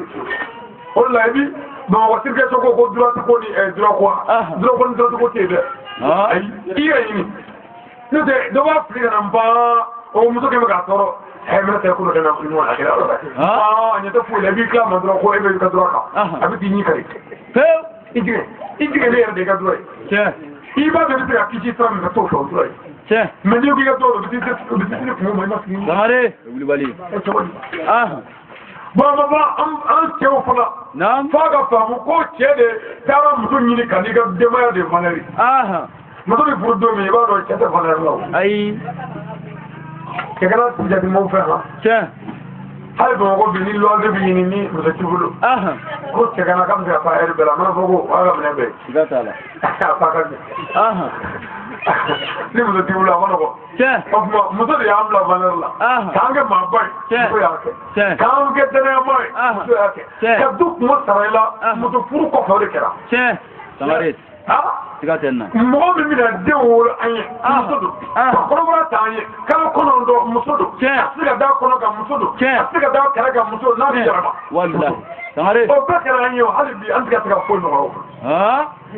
o de la i bi Bamakɔ sirikɛ soko ko durati ko ni durakɔ durakɔ ni durati ko tɛ yen dɛ ayi i yɛrɛ ɲini n'o tɛ dɔ b'a fili ka na n ban o muso kɛmɛ k'a tɔɔrɔ mɛ tɛ kulo kɛnɛ ɲuman na kɛra a ɲɛ tɛ foyi la i b'i tila ma dɔrɔn ko e bɛ ka dura kan a bɛ t'i ɲi kari i tigɛ ne yɛrɛ de i ka dura ye i b'a dɔn i bɛ se ka kisi sira min ka t'o fɛ o dura ye mɛ n'i ko k'i ka dura o bɛ t'i kungo ma i ma sigi Sangare wulibali baba an cɛw fana f'a ka faamu ko cɛ de taara muso ɲini ka n'i ka denbaya de valeur muso bɛ furu don min i b'a dɔn cɛ tɛ valeur la o ayi cɛ kana jateminɛw fɛ ha tiɲɛ hali Bamakɔ bi ni luwanse bɛ ɲini ni muso t'i bolo ko cɛ kana k'a bɛ se ka taa ɛri bɛɛ la a mana fɔ ko a ka minɛ bɛɛ siga t'a la a fa ka ɲɛ ni muso t'i bolo a ma nɔgɔ o tuma muso de y'an bila valeur la k'an kɛ maaba ye muso y'a kɛ k'an kɛ dɛnɛyama ye muso y'a kɛ ka du kungo sara i la muso furu kɔfɛ o de kɛra tiɲɛ Sangare siga tɛ n na mɔgɔ min bɛna den wolo an ye muso don ka kɔnɔbara t'an ye kalo kɔnɔntɔn muso don a se ka da kɔnɔ kan muso don a se ka da kɛrɛ kan muso don n'a bɛ yɛlɛma wallahi Sangare o bɛɛ kɛra an ye o hali bi an tɛ ka se ka foyi nɔgɔya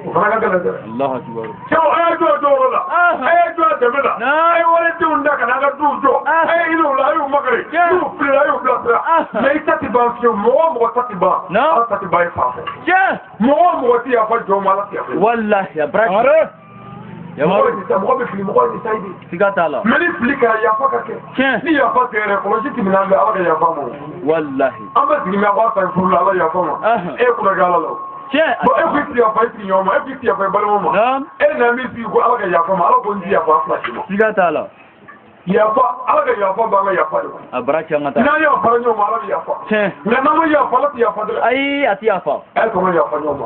o fana ka gɛlɛn dɛ Allahu akbar cɛw a ye jɔ jɔyɔrɔ la a ye jɔ dɛmɛ la a ye waledenw da ka n'an ka duw jɔ a ye hinɛ u la a y'u makari n'u filila a y'u bilasira mɛ i ta tɛ ban fiyewu mɔgɔ o mɔgɔ ta tɛ ban ala ta tɛ ban i fan fɛ mɔgɔ o mɔgɔ tɛ yafa jɔn ma ala tɛ yafa wallahi braki mɔgɔ bɛ fili mɔgɔ bɛ sayi de siga t'a la mɛ ni fili kɛra yafa ka kɛ ni yafa tɛ yɛrɛ kɔlɔsi tɛmɛna an fɛ ala ka yafa ma wallahi an bɛ sigi mɛ a b'a ta furu la ala yafa ma e kuna kɛ ala la o bon e b'i ti yafa i sigi ɲɔgɔn ma e b'i ti yafa i balimaw ma e na min sigi ko ala ka yafa ma ala ko n ti yafa fila si ma siga t'a la yafa ala ka yafa b'an ka yafa de kɔnɔ a braki an ka taa n'an yafara ɲɔgɔn ma ala bɛ yafa nka n'an ma yafa ala tɛ yafa dɛ ayi a tɛ yafa a ye kɔnɔ yafa ɲɔgɔn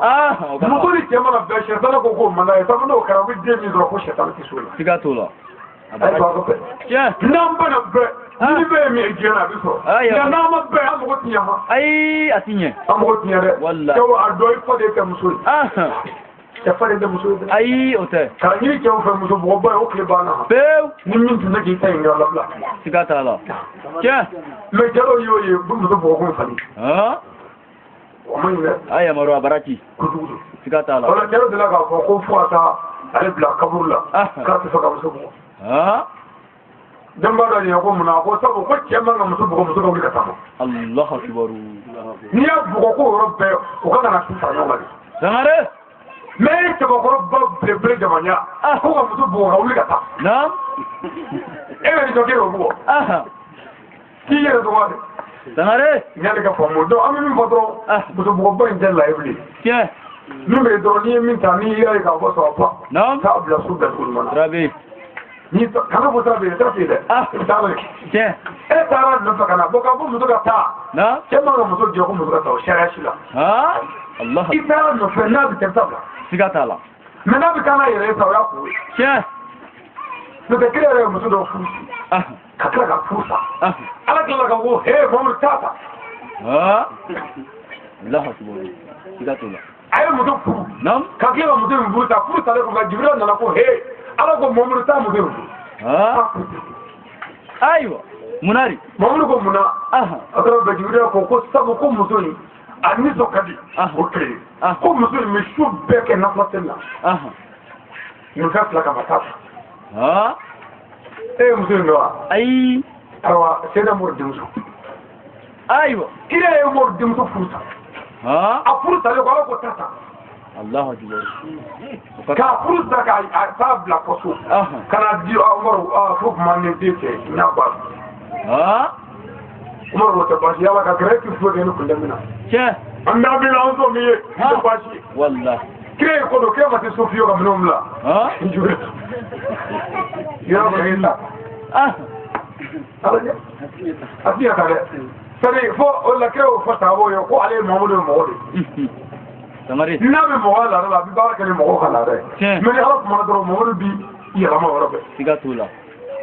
ma muso ni cɛ mana bɛn sɛtana ko k'o man d'a ye sabu n'o kɛra u bɛ den min sɔrɔ ko sɛtana tɛ so la siga t'o la a ye to a kɔfɛ n'an bana bɛɛ ni bɛɛ ye min diɲɛ na a bɛ sɔrɔ nka n'an ma bɛn an mago tɛ yafa ayi a tɛ ɲɛ an mago tɛ ɲɛ dɛ cɛw a dɔn i fa de tɛ muso ye cɛ fa de tɛ muso ye dɛ ayi o tɛ ka ɲini cɛw fɛ muso bɔgɔba ye o tile banna pewu ni min tun tɛ k'i ta in kɛ labila siga t'a la tiɲɛ mɛ cɛ dɔw y'o ye u bɛ muso bɔgɔkun fali o ma ɲi dɛ a yamaruya baraki kojugu don siga t'a la o la cɛ dɔ delila k'a fɔ ko fo ka taa ale bila kaburu la k'a tɛ fɛ ka muso bugɔ denba dɔ ɲɛ ko mun na ko sabu ko cɛ man ka muso bugɔ muso ka wuli ka taama Allahu akbar n'i y'a bugɔ ko yɔrɔ bɛɛ o ka kana su fara ɲɔgɔn kan de Sangare mɛ e cɛbakɔrɔba belebele jamana ko ka muso bugɔ ka wuli ka taa e bɛ nin dɔ kɛ o bugɔ k'i yɛrɛ dɔgɔ de Sangare n y'ale ka faamu donc an bɛ min fɔ dɔrɔn muso bugɔba in tɛ laye bilen tiɲɛ min bɛ yen dɔrɔn n'i ye min ta n'i y'a ye k'a fɔ sɔrɔ pa k'a bila su bɛɛ cogo ɲuman na kana fɔ sira bɛ yen sira tɛ yen dɛ i bɛ taa n'o ye e taara nɔfɛ ka na bɔn k'a fɔ muso ka taa cɛ man ka muso jɛ ko muso ka taa o sariya si la i taara nɔfɛ n'a bɛ tɛmɛ ta bila siga t'a la mɛ n'a bɛ taa n'a yɛrɛ ye sa o y'a ko ye tiɲɛ n'o tɛ kelen yɛrɛ ye muso dɔw furu si ka tila ka furu sa ala tilala ka ko he Mamadu taa ta Allahu akbar siga t'o la a ye muso furu ka tila ka muso in furu sa furu salen kɔfɛ Jibirila nana ko he ala ko Mamadu taa muso in furu ayiwa munari Mamadu ko munna a taara bɛn Jibirila ko sabu ko muso in a nisɔn ka di o tile ko muso in bɛ su bɛɛ kɛ nafasen na nin fɛn fila kama taa ta e ye muso in dɔn wa ayi ayiwa Seyida Umaru denmuso Ayiwa. Kira ye Umaru denmuso furusa. A furusa le ko Ala ko tasa. Allahu akbar. K'a furusa k'a taa bila faso. Kana di Umaru fo kuma ne den cɛ n'a ba. Umaru o tɛ baasi Ala ka gɛrɛ k'i foyi kɛ ne kun dɛmɛ na. Tiɲɛ. An da bɛ an sɔn min ye i tɛ baasi. Wallahi. Kira ye ko dɔ kira ma se so fiyewu ka minɛnw bila. Njure. Yɔrɔ bɛ kɛ ta. A ti yata dɛ. C'est-à-dire fo o la kira o fɔ sahabaw ye ko ale ye Mahamadu ye mɔgɔ de. Sangare. N'a bɛ mɔgɔ laada la a bɛ baara kɛ ni mɔgɔw ka laada ye. Mais ni Ala kumana dɔrɔn Mahamadu bi yɛlɛma o yɔrɔ bɛɛ. Siga t'o la.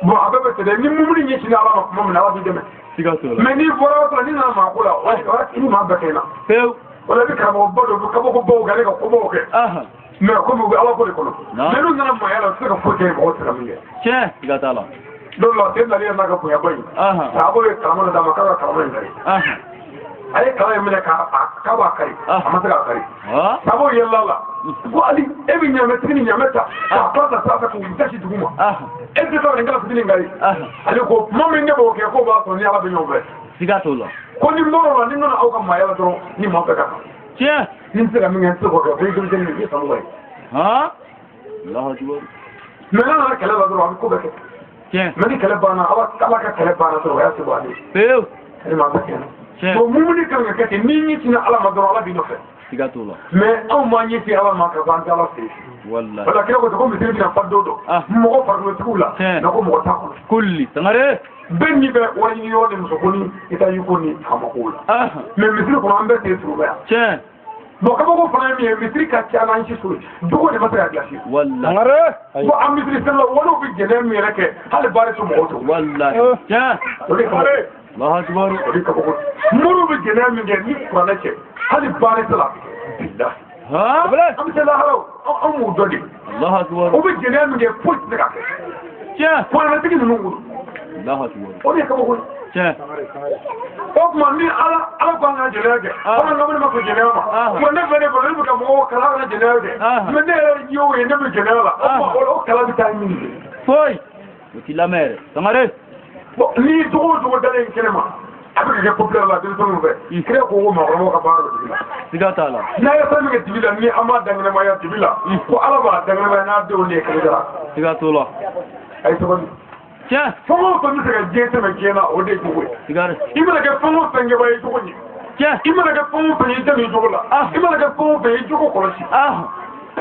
Bon a bɛɛ bɛ ten dɛ ni mumuni ɲɛsinna Ala ma tuma min na Ala b'i dɛmɛ. Siga t'o la. Mais n'i bɔra yɔrɔ la n'i nana maa ko la o y'a maa bɛɛ kɛ na. Pewu. O la i bɛ karamɔgɔba dɔ bɛ kabakobaw kɛ ale ka kobaw kɛ. Mais komi u bɛ Ala ko de kɔnɔ. Mais n'u nana maaya la u tɛ se ka foyi kɛ mɔgɔ tɛ se ka min kɛ. Tiɲɛ. Siga t'a la. Donc la c'est d'aller n'a ka bonyaba in. Sahabaw ye karamɔgɔ dɔ d'a ma k'a ka karamɔgɔ in kari. A ye kalan in minɛ k'a b'a kari. A ma se k'a kari. Sahabaw yɛlɛla la. Ko Ali e bɛ ɲaamɛtigi ni ɲaamɛ ta k'a kɔrɔta sira fɛ k'u dasi dugu ma. E tɛ sɔrɔ nin kala fitinin kari. Ale ko tuma min ne b'o kɛ k'o b'a sɔrɔ ni Ala bɛ ɲɔgɔn fɛ. Siga t'o la. Ko ni mɔrɔ la ni nana aw ka maaya la dɔrɔn ni maa bɛɛ ka kan. Tiɲɛ. Ni n tɛ se ka min kɛ n tɛ se k'o kɛ fo i denmisɛnnin de ye sanubɔ ye. Allahu akbar. Mais n'a nana kɛlɛ la dɔrɔn a bɛ ko bɛɛ kɛ. Tiɲɛ. Mais ni kɛlɛ banna Ala ka kɛlɛ banna dɔrɔn o y'a se bɔ ale. Pewu. Ale maa bɛɛ kɛnɛ. Tiɲɛ. Bon mumuni kan ka kɛ ten n'i ɲɛsinna Ala ma dɔrɔn Ala b'i nɔfɛ. Siga t'o la. Mais anw m'an ɲɛsin Ala ma ka ban tɛ Ala fɛ yen. Wallahi. O la kira ko ten ko misiri bɛna fa don dɔ. Mɔgɔ farikolotigiw la. Tiɲɛ. Nka ko mɔgɔ t'a kɔnɔ. Kulli. Sangare. Bɛɛ n'i bɛ wari ɲini yɔrɔ ni musoko ni Italiko ni Hamako la. Mais misiri kɔnɔ an bɛɛ ten turu bɛ yan. Tiɲɛ. Bon kabako fana ye min ye misiri ka ca n'an si so ye. Dogo de ma se ka gilasi. Wallahi. Sangare. Bon an misiri seli la walew bɛ jɛnɛ min yɛrɛ kɛ hali baara tɛ mɔgɔw to. Wallahi. Tiɲɛ. O de kama. Allahu akbar. O de kabako. Muru bɛ jɛnɛ min kɛ ni kuranɛ cɛ hali baara tɛ la. An bɛ se laharaw an m'u dɔ de. Allahu akbar. O bɛ jɛnɛ min kɛ foyi tɛ se ka kɛ. Tiɲɛ. Kuranɛtigi ninnu wolo. Allahu akbar. O de ye kabako ye. Tiɲɛ. O tuma ni Ala ko an ka jɛnɛ kɛ. Ala lamini ma sɔn jɛnɛ ma. Wa ne fɛ ne bolo ne bɛ ka mɔgɔw kalan an ka jɛnɛ kɛ. Mais ne yɛrɛ y'o ye ne bɛ jɛnɛ la. O kalan bɛ taa min ye. Foyi. O t'i lamɛn yɛrɛ. Sangare. Bon ni cogo o cogo dalen kɛnɛ ma a bɛ ka kɛ populaire la denmisɛnninw fɛ. Kira ko ko maakɔrɔbaw ka baara dɔ dibi la. Siga t'a la. N'a ye fɛn min kɛ dibi la ni an b'a danŋɛnɛmaya dibi la. Ko Ala b'a danŋɛnɛmaya n'a denw de ye kɛlɛ kɛra. Siga t'o la. A ye sabali. Tiɲɛ. Fɛn o fɛn bɛ se ka diɲɛ tɛmɛ diɲɛ na o de ye jogo ye. Sigare. I mana kɛ fɛn o fɛn kɛba ye cogo ɲɛ. Tiɲɛ. I mana kɛ fɛn o fɛn ye i tɛ nin cogo la. I mana kɛ fɛn o fɛn ye i jogo kɔlɔsi.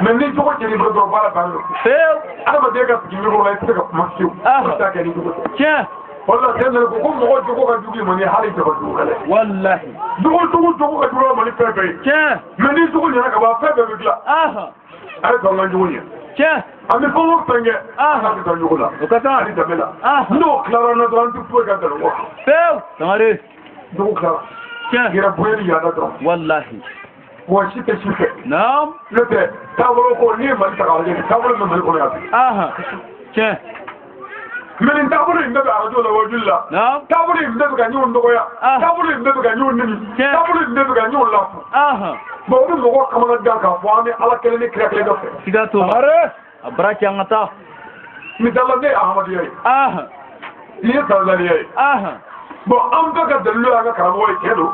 Mais ni jogo jɛn'i bolo dɔrɔn baara bannen don. Pewu. Adamaden ka sigi micro la i tɛ se ka kuma fiyewu. I bɛ taa kɛ ni jogo tɛ. Tiɲɛ. Wala sen ko mɔgɔ jogo ka jugu ma ni hali jogo jugu kɛlɛ. Wallahi. Jogo ka jugu ma ni fɛn bɛɛ ye. Tiɲɛ. Mais ni jogo ɲɛna ka ban fɛn bɛɛ bɛ dilan. A ye sɔn n ka jogo ɲɛ. Tiɲɛ. An bɛ fɛn o fɛn kɛ. An ka taa jogo la. O ka kan. Hali danbe la. N'o tilara na dɔrɔn an tɛ foyi ka nkalon kɔ. Pewu. Sangare. Jogo tilara. Tiɲɛ. Yɛrɛ bonyali yaada dɔrɔn. Wallahi. Wa si tɛ si fɛ. Naam. N'o tɛ taabolo ko n'i ye Mali ta k'a lajɛ taabolo bɛ Mali kɔnɔ yan bi. Tiɲɛ. Mais nin taabolo in bɛɛ bɛ arajo la wajuli la. Taabolo in bɛɛ bɛ ka ɲɔgɔn dɔgɔya. Taabolo in bɛɛ bɛ ka ɲɔgɔn nimi. Taabolo in bɛɛ bɛ ka ɲɔgɔn lafu. Bon o ni mɔgɔ kamana gan k'a fɔ an bɛ Ala kelen ni kira kelen dɔ fɛ. Siga t'o la. A bara cɛ an ka taa. Misali ne ye Ahmadiyya ye. Nin ye Salaliya ye. Bon an bɛɛ ka dalilu y'an ka karamɔgɔ ye tiɲɛ don.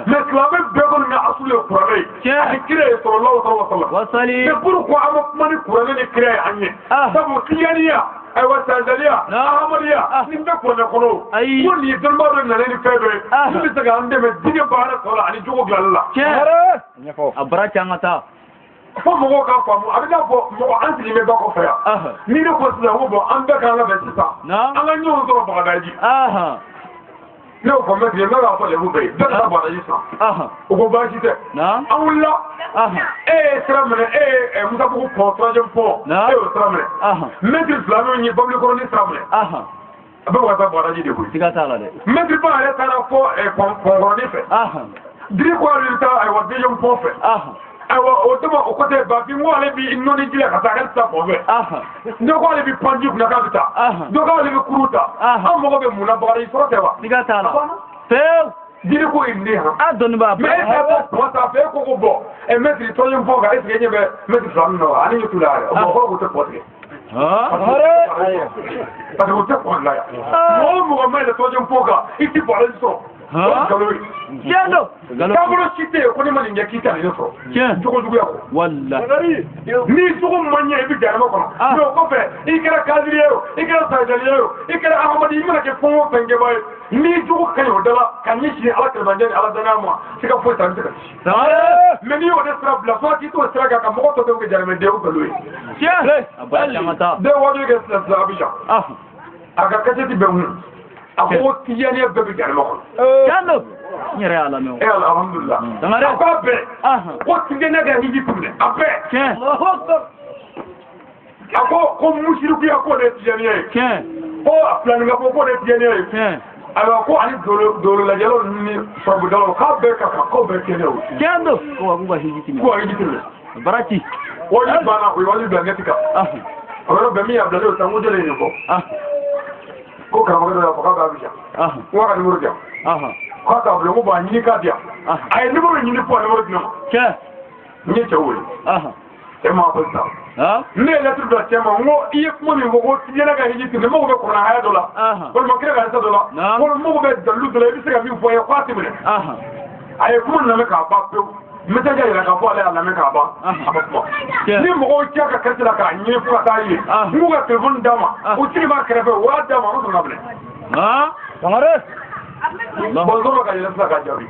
Mais silamɛ bɛɛ kɔni ka asulu ye kuranɛ ye. Ani kira ye sallallahu alaihi wa sallam. Wasali. Mais pourquoi an ma kuma ni kuranɛ ni kira ye an ye. Sabu tijaniya. Ayiwa Tanzania Ahmadiyya nin bɛɛ kuranɛ kɔnɔ. Ayi. Ko nin ye dɔnnibaga dɔ nalen ni fɛn dɔ ye. Min bɛ se k'an dɛmɛ diinɛ baara tɔ la ani jogo dilanli la. Tiɲɛ. A bara cɛ an ka taa. Fo mɔgɔw k'a faamu a bɛ n'a fɔ mɔgɔ an sigilen bɛ ba kɔfɛ yan. Ni ne ko sisan ko bon an bɛɛ k'an labɛn sisan. An ka ɲɔgɔn sɔrɔ Bagadaji. Ne y'o fɔ mɛtiri ye n bɛ k'a fɔ lɛbu bɛɛ ye bɛɛ ka taa Bagadaji san. O ko baasi tɛ. An wulila. E ye sira minɛ e ye Musabugu pont 3e pont. E y'o sira minɛ. Mɛtiri fila min ye Babilenkɔrɔni sira minɛ. A bɛɛ ka taa Bagadaji de koyi. Siga t'a la dɛ. Mɛtiri ba yɛrɛ taara fɔ Kɔnkɔrɔni fɛ. Diri ko ale bɛ taa ayiwa 2e pont fɛ. Ayiwa o dama o côté Bafin n ko ale b'i nɔni ji la ka taa k'ale tɛ taa pont fɛ. Dɔ ko ale bɛ panji kunna k'a bɛ taa. Dɔ ko ale bɛ kurun ta. An mago bɛ mun na Bagadaji sɔrɔ tɛ wa. Siga t'a la. Pewu. Jiri ko in ne han. A dɔnni b'a bɛɛ. Mais e tɛ bɔ kuma ta fɛ e ko ko bɔn mɛtiri 3e pont kan est-ce que e ɲɛ bɛ mɛtiri fila min na wa ani ɲɛ t'u la yɛrɛ. O kɔrɔ k'o tɛ pont tigɛ. Parce que o tɛ pont la yan. Mɔgɔ o mɔgɔ ma yɛlɛ 3e pont kan i tɛ Bagadaji sɔrɔ. Tiendo. Kaburo cité ko ni mali ngaki tan ne fo. Jogo jugu yako. Wallahi. Ni jogo manya e bi jarama ko. No ko fe ikara kadriyo, ikara sajaliyo, ikara ahmadi imana ke fongo penge boy. Ni jogo kanyo dala kanyishi ala kalbanjani ala danama. Sika fo tan sika. Meni o de sra bla so ki to sra ka mo to be jarame de ko loyi. Tiens. Aballa mata. De wadi ke sra abija. Aga kati be hu. Ako tiyani be be jarama ko. Tiendo. Nyere ala me. Alhamdulillah. Tangare. Ako be. Ko tiyani ga hiji tuble. Abe. Tiens. Ako ko mushriku ya ko de tiyani ye. Tiens. Ko plan ga ko de tiyani ye. Tiens. Alors ko ani dolo la jalo ni sabu dalo ka be ka ko be kene o. Tiendo. Ko wa hiji timi. Ko hiji timi. Barati. Wali bana ko wali be ngetika. Alors be mi abdale o tangu jele ni ko. Ko ka ma da ko ka bija. Wa ka ni murja. Ko ka blo mo ba ni ka dia. Ay ni mo ni po ni mo dino. Ke. Ni chawul. E ma ko ta. Ne la tu da tema ngo iye ko mi ngo ti na ga hiji timi mo ko ko na haya dola. Ko mo kire ga sa dola. Ko mo ko be dalu dola bi se ga mi fo ya kwati mi. Ay ko na me ka ba pe. Meta ja ila ka fo ala na me ka ba. Ni mo ko ti ka ka ka ni fu ka yi. Mo ga telefon dama. O ti ma kire be wa dama mo na ble. Tangare. Bonzo ka ila sa ka jabi.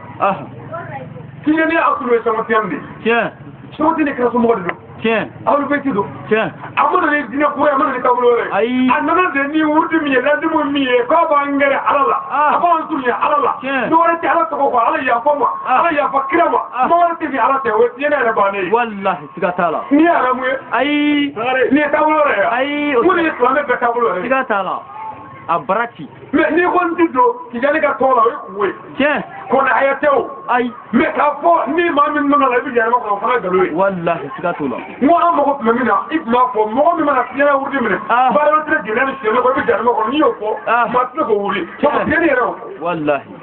Ti ni asulu so mo tiambi. Tiens. So ti ni kira so mo do. Tiens. Alu be ti do. Tiens. Amana ni dina ko amana ni tabulo re. Anana de ni wurdi mi la dumo mi ko ba ngere alala. Aba on tunya alala. Do wala ti ala ko ala ya fama. Ala ya fakrama. Mo wala ti ala te wo ti na ba ne. Wallahi tigatala. Ni ara mu. Ni tabulo re. Mo ni ko me be tabulo re. Tigatala. Abrati. Mais ni kon ti do ki jale ka tola we ku. Tiens. Ko na ayateo. Mais ka fo ni ma min no la bi jare ma ko fa galo. Wallahi tigatula. Mo am ko me mina ibna fo mo mi mana tiara wurdi mine. Ba ro tre gele ni se ko bi jare ma ko ni yo ko. Ma tre ko wuri. Ko ti ni ro. Wallahi.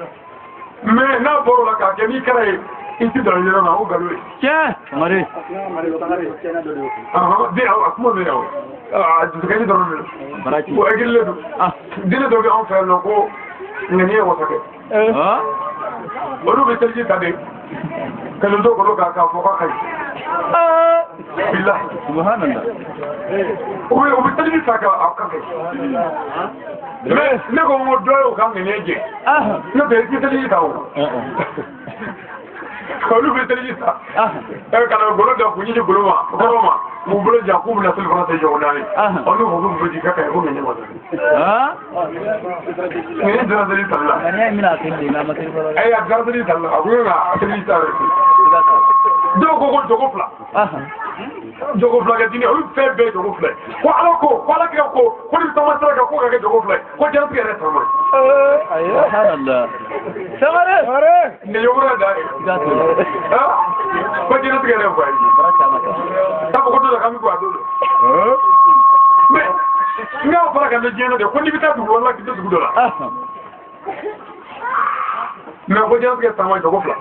Mais na boro la ka ke ni kare inti do ni na o galo. Tiens. Mare. De akmo me ro. Du ka ni do no. Barati. Ko egille do. Dina do bi on fa no ko ngani o take. Olu be telji tade. Kalo do ko ka fo ka kai. Billah. Subhanallah. O be telji saka aka kai. Ne ko mo do ka ngani je. Ne be telji ta o. Olu be telji sa. Kana golo da ku ni golo ma. Mo bolo ja ku na sul France jo na ni. Olu ko mo ji ka kai ko ngani mo. Ne do da ni talla. Kanya mina tindi na matir bolo. Ay agar da ni talla. Agu na telji sa. Do ko jogo fla. Jogo fla ga dini o fe be jogo fla. Ko ala ko ni tama sara ko ga jogo fla. Ko jara ke reta mo. Subhanallah. Samare. Ne yo ra da. Ko jara ke reta ko. Ta ko do da kam ko ado. Me nga fara ga jena de ko ni bita du wala ki du do la. Me ko jara ke tama jogo fla.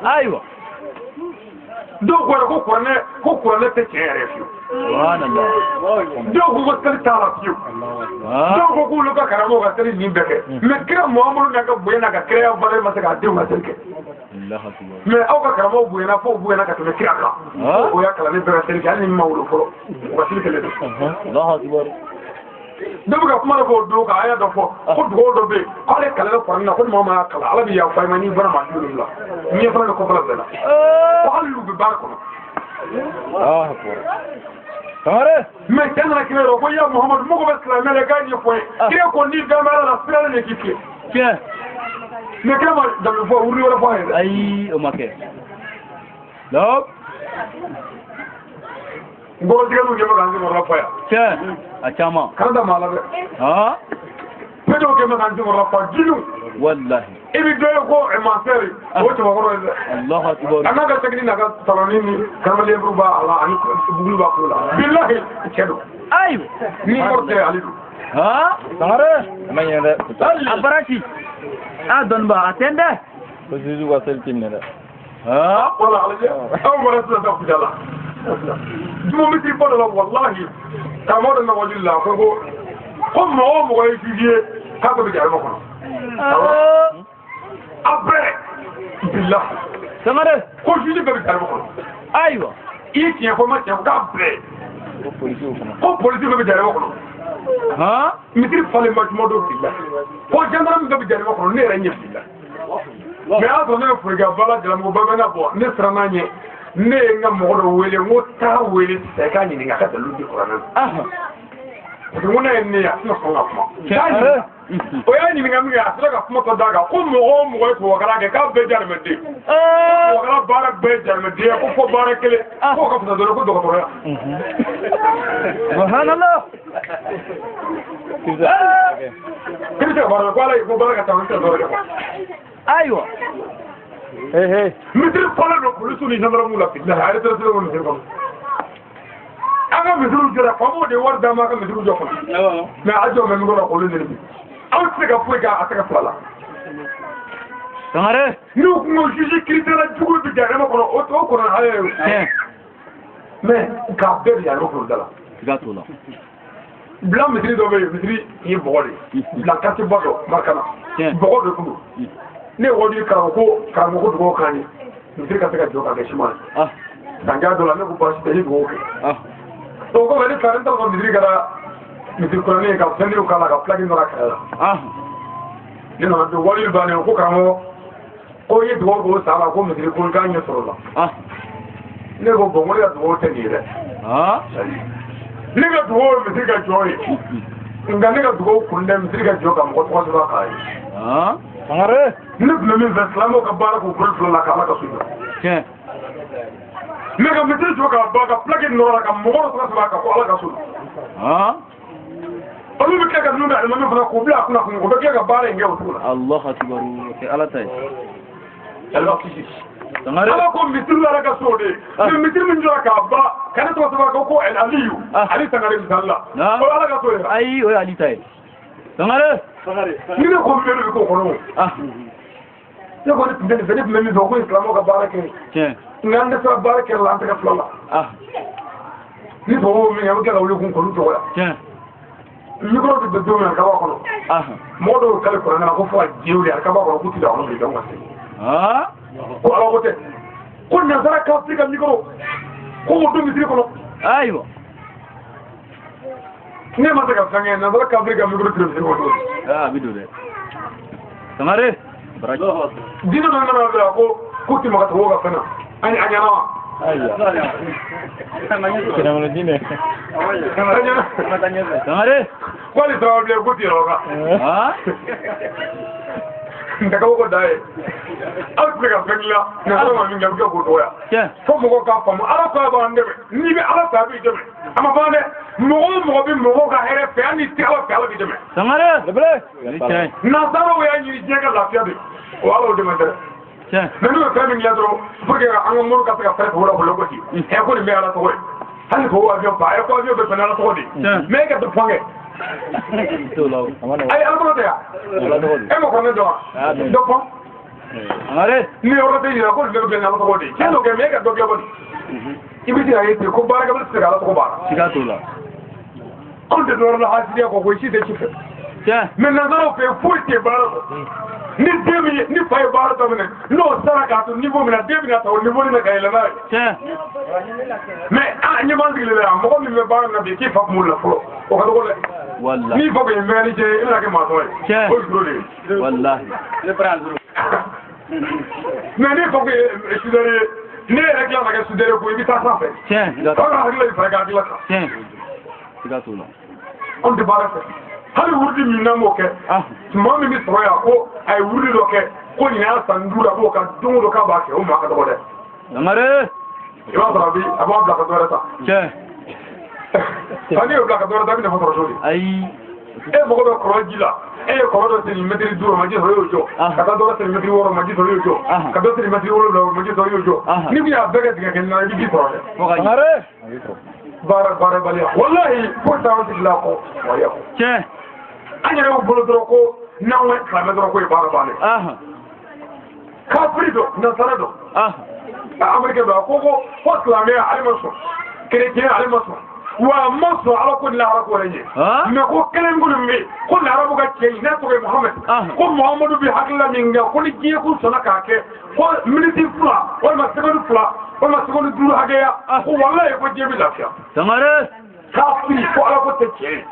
Aywa. Do ko korne te kere fiu. Subhanallah. Do ko ko tala fiu. Do ko lu ka karamo ga tari ni beke. Me kira Muhammadu na ka buena ka kira bare ma ka de ma terke. Allah akbar. Me au ka karamo buena fo buena ka te kira ka. O ya kala ni bere terke ani mawlu fo. Wasil kele. Allah akbar. Do ga kuma ko do ka aya do fo. Ko do do be. Ko le kala ko na ko mama kala ala bi ya fa mani bara ma dulilla. Ni fa ko fala dala. Ko halu bi barko. Allah akbar. Samare. Me kana kile ro ko ya Muhammad mo ko be islam le ga ni fo. Kire ko ni ga mara la sira ne kike. Tiens. Me kama da lu fo wuri wala fo ay. Ay o make. Lop. Ngol diga lu ngema ganzi wala fo ya. Tiens. Achama. Kada mala be. Pedo ke me ganzi wala fo jilu. Wallahi. Ibi do ko e ma seri. O to ko ro. Allah akbar. Anaga tegni naga saloni ni kama le bruba ala ani bugul ba ko la. Billahi kedo. Aywa. Ni korte ali. Samare. Manyende. Abarati. Don ba atende. Ko juju wasel kinne. Wala ala. Aw barasa da ku dala. Dumo mitri podo la wallahi. Kamodo na wajilla ko mo yi fiye ka ko bi jaro ko. billah Sangare. ko juge bɛ bɛ jarabɔ kɔnɔ Ayiwa. i tiɲɛ fɔ ma tiɲɛ k'a bɛɛ ko polisi bɛ bɛ jarabɔ kɔnɔ Han? misiri falen ma tuma dɔ billah ko gendarme bɛ bɛ jarabɔ kɔnɔ ne yɛrɛ ɲɛ billah mais y'a sɔrɔ ne bɛ foli kɛ bala jalamugu ba bɛ na bɔ ne siran n'a ɲɛ ne ye n ka mɔgɔ dɔ wele n ko taa wele sisan i k'a ɲininka a ka dalilu di kuranɛ na parce que n ko ne ye ne ye a tɛna sɔn ka kuma o y'a ɲininka min kɛ a sera ka kuma tɔ d'a kan ko mɔgɔ o mɔgɔ ye tubabukalan kɛ k'a bɛɛ jarimɛden tubabukalan baara bɛɛ ye jarimɛdenya ko fɔ baara kelen k'o ka fisa dɔrɔn ko dɔgɔtɔrɔya Subhanallah. i bɛ se ka baara la ko ala ye ko baara ka taa n tɛ dɔrɔn kɛ Ayiwa. misiri fɔlen don polisiw ni gendarmew la bilahi a retraité ko misiri kɔnɔ an ka misiriw jɔra faamaw de ye wari d'an ma a ka misiriw jɔ kɔnɔ mais a jɔ mɛ min kɔnɔ k'olu nɛni aw tɛ se ka foyi kɛ a tɛgɛ fila la Sangare. n'u kun ko juge critère jugu bɛ jarama kɔnɔ o kɔnɔ a ye mais k'a bɛɛ de jarama kɔnɔ da la Siga t'o la. bila misiri dɔ bɛ yen misiri ye bɔgɔ de ye bila quartier ba dɔ Marikana bɔgɔ de tun don ne ye wari karamɔgɔ dugawu k'an ye misiri ka se ka jɔ ka kɛ siman ye danjaa dɔ la ne ko baasi tɛ i dugawu kɛ o kɔfɛ ne taara n taara sɔrɔ misiri kɛra misiri kuranin ye ka fɛndenw k'a la ka filaki nɔrɔ a kɛrɛ la ne nana don wari bannen ko karamɔgɔ ko i ye dugawu k'o san la ko misiri ko n k'a ɲɛ sɔrɔ la ne ko bɔn ko ne ka dugawu tɛ nin ye dɛ ne ka dugawu ye misiri ka jɔ ye nka ne ka dugawu kun tɛ misiri ka jɔ ka mɔgɔ tɔgɔ sɛbɛn k'a ye Sangare. ne tun bɛ min fɛ silamɛw ka baara k'u bolo fila la k'ala ka sunna ne ka misiri jɔ k'a ban ka filaki nɔrɔ la ka mɔgɔ dɔ tɔgɔ sɛbɛn a kan ko ala ka sunna olu bɛ kɛ ka ninnu bɛ alimami fana k'u bila a kunna kun o bɛ kɛ ka baara in kɛ o cogo la Allah akbar. Ke ala ta ye. ala kisi Sangare. ala ko misiri ala ka so de ye mais misiri min jɔra k'a ban ka ne tɔgɔ sɛbɛn a kan ko aliyu ali sangare misali la o ye ala ka so de ye Ayi, o ye Ali ta ye. Sangare. ni ne ko min bɛ k'o kɔnɔ ne ko ne tun tɛ nin fɛ ne tun bɛ min fɛ ko ye silamɛw ka baara kɛ nka an tɛ se ka baara kɛ la an tɛgɛ fila la ni tubabuw min kɛ an bɛ kɛ ka wuli kun k'olu tɔgɔya micro bɛ don don min na kaba kɔnɔ mɔgɔ dɔw kale kuranɛ na ko fo ka jiw de a kaba kɔnɔ k'u ti da kɔnɔ bi dɔn ka se ko ala ko tɛ ko nanzara kafiri ka micro ko o don misiri kɔnɔ Ayiwa. ne ma se ka fɛn kɛ nanzara kafiri ka micro tiri misiri kɔnɔ A bi don dɛ. Sangare. diinɛ dɔ nana bila ko k'u ti maga tubabuw ka fɛn na a ɲɛna wa Sangare. ko hali sara bilen k'u ti yɛlɛ o kan ntɛgɛw ko da ye aw tɛ se ka fɛn dilan nanzara ma min kɛ a bɛ kɛ k'o dɔgɔya fo mɔgɔw k'a faamu ala ko a b'an dɛmɛ n'i bɛ ala fɛ a b'i dɛmɛ a ma ban dɛ mɔgɔ o mɔgɔ bɛ mɔgɔw ka hɛrɛ fɛ hali n'i tɛ ala fɛ ala b'i dɛmɛ Sangare. nanzaraw y'a ɲini diɲɛ ka lafiya de o ala o dɛmɛ tɛ mais n'u ye fɛn min dilan dɔrɔn pour que an ka mori ka se ka fɛrɛ tugu la bolo gosi ɛ ko nin bɛ ala tɔgɔ ye hali k'o avion fa ɛ ko avion bɛ bɛn ala tɔgɔ de mais e ka to fɛn kɛ ayi ala tɔgɔ tɛ yan e ma kɔn ne dɔn wa dɔ fɔ ni yɔrɔ tɛ yira ko nin bɛɛ bɛ bɛn ala tɔgɔ de tiɲɛ dɔ kɛ mais e ka dɔ kɛ kɔni i bɛ se ka ye ten ko baarakɛ bɛ se ka ala tɔgɔ baara Siga t'o la. anw tɛ dɔwɛrɛ la hasidiya kɔ ko si tɛ ci fɛ mais nanzaraw fɛ foyi tɛ baara kɔ ni den min ye ni fa ye baara daminɛ n'o sara k'a to niveau min na den bɛna ta o niveau in na ka yɛlɛ n'a ye mais a ɲɛmaa sigilen bɛ yan mɔgɔ min bɛ baara min na bi k'i fa kun b'o la fɔlɔ o ka dɔgɔ dɛ n'i fa kun ye mécanicien ye i bɛna kɛ maçon ye o ye zoro de ye Wallahi. mais n'i fa kun ye soudeur ye ne yɛrɛ tila ka kɛ soudeur ye ko i bɛ taa sanfɛ aw ka hakili la i fara k'a dilan kan Siga t'o la. anw tɛ baara fɛ hali wurudi min n'an b'o kɛ tuma min bɛ sɔrɔ yan ko a ye wurudi dɔ kɛ ko nin y'a san 5 a b'o kan don o don k'a b'a kɛ o maa ka dɔgɔ dɛ Sangare. i b'a sɔrɔ a b'a bila ka dɔ wɛrɛ ta n'i y'o bila ka dɔ wɛrɛ ta i bɛ nafa sɔrɔ cogo di Ayi. e mago bɛ kɔlɔn ji la e ye kɔlɔn dɔ seni mɛtiri 5 ma ji sɔrɔ i y'o jɔ ka taa dɔ wɛrɛ seni mɛtiri 6 ma ji sɔrɔ i y'o jɔ ka dɔ seni mɛtiri 7 ma ji sɔrɔ i y'o jɔ n'i tun y'a bɛɛ kɛ tigɛ kelen na i bɛ ji sɔrɔ dɛ baara baliya walahi foyi t'anw tigi la kɔ wariya kɔ an yɛrɛ y'u bolo dɔrɔn ko n'anw ye silamɛ dɔrɔn ko ye baara bannen kafiri dɔ nasara dɔ amerikɛ dɔ a ko fo silamɛya ale ma sɔn kerecɛn ale ma sɔn wa maso ala ko la ara ko renye me ko kelen ngulu mi ko la ara buga ce ina to Muhammad ko Muhammadu bi hakla min ga ko ni jiye ko sona ka ke ko miniti fula wal ma seconde fula wal ma seconde duru hagaya ko wallahi ko jebi lafiya Tangare ka fi ko ala ko te ce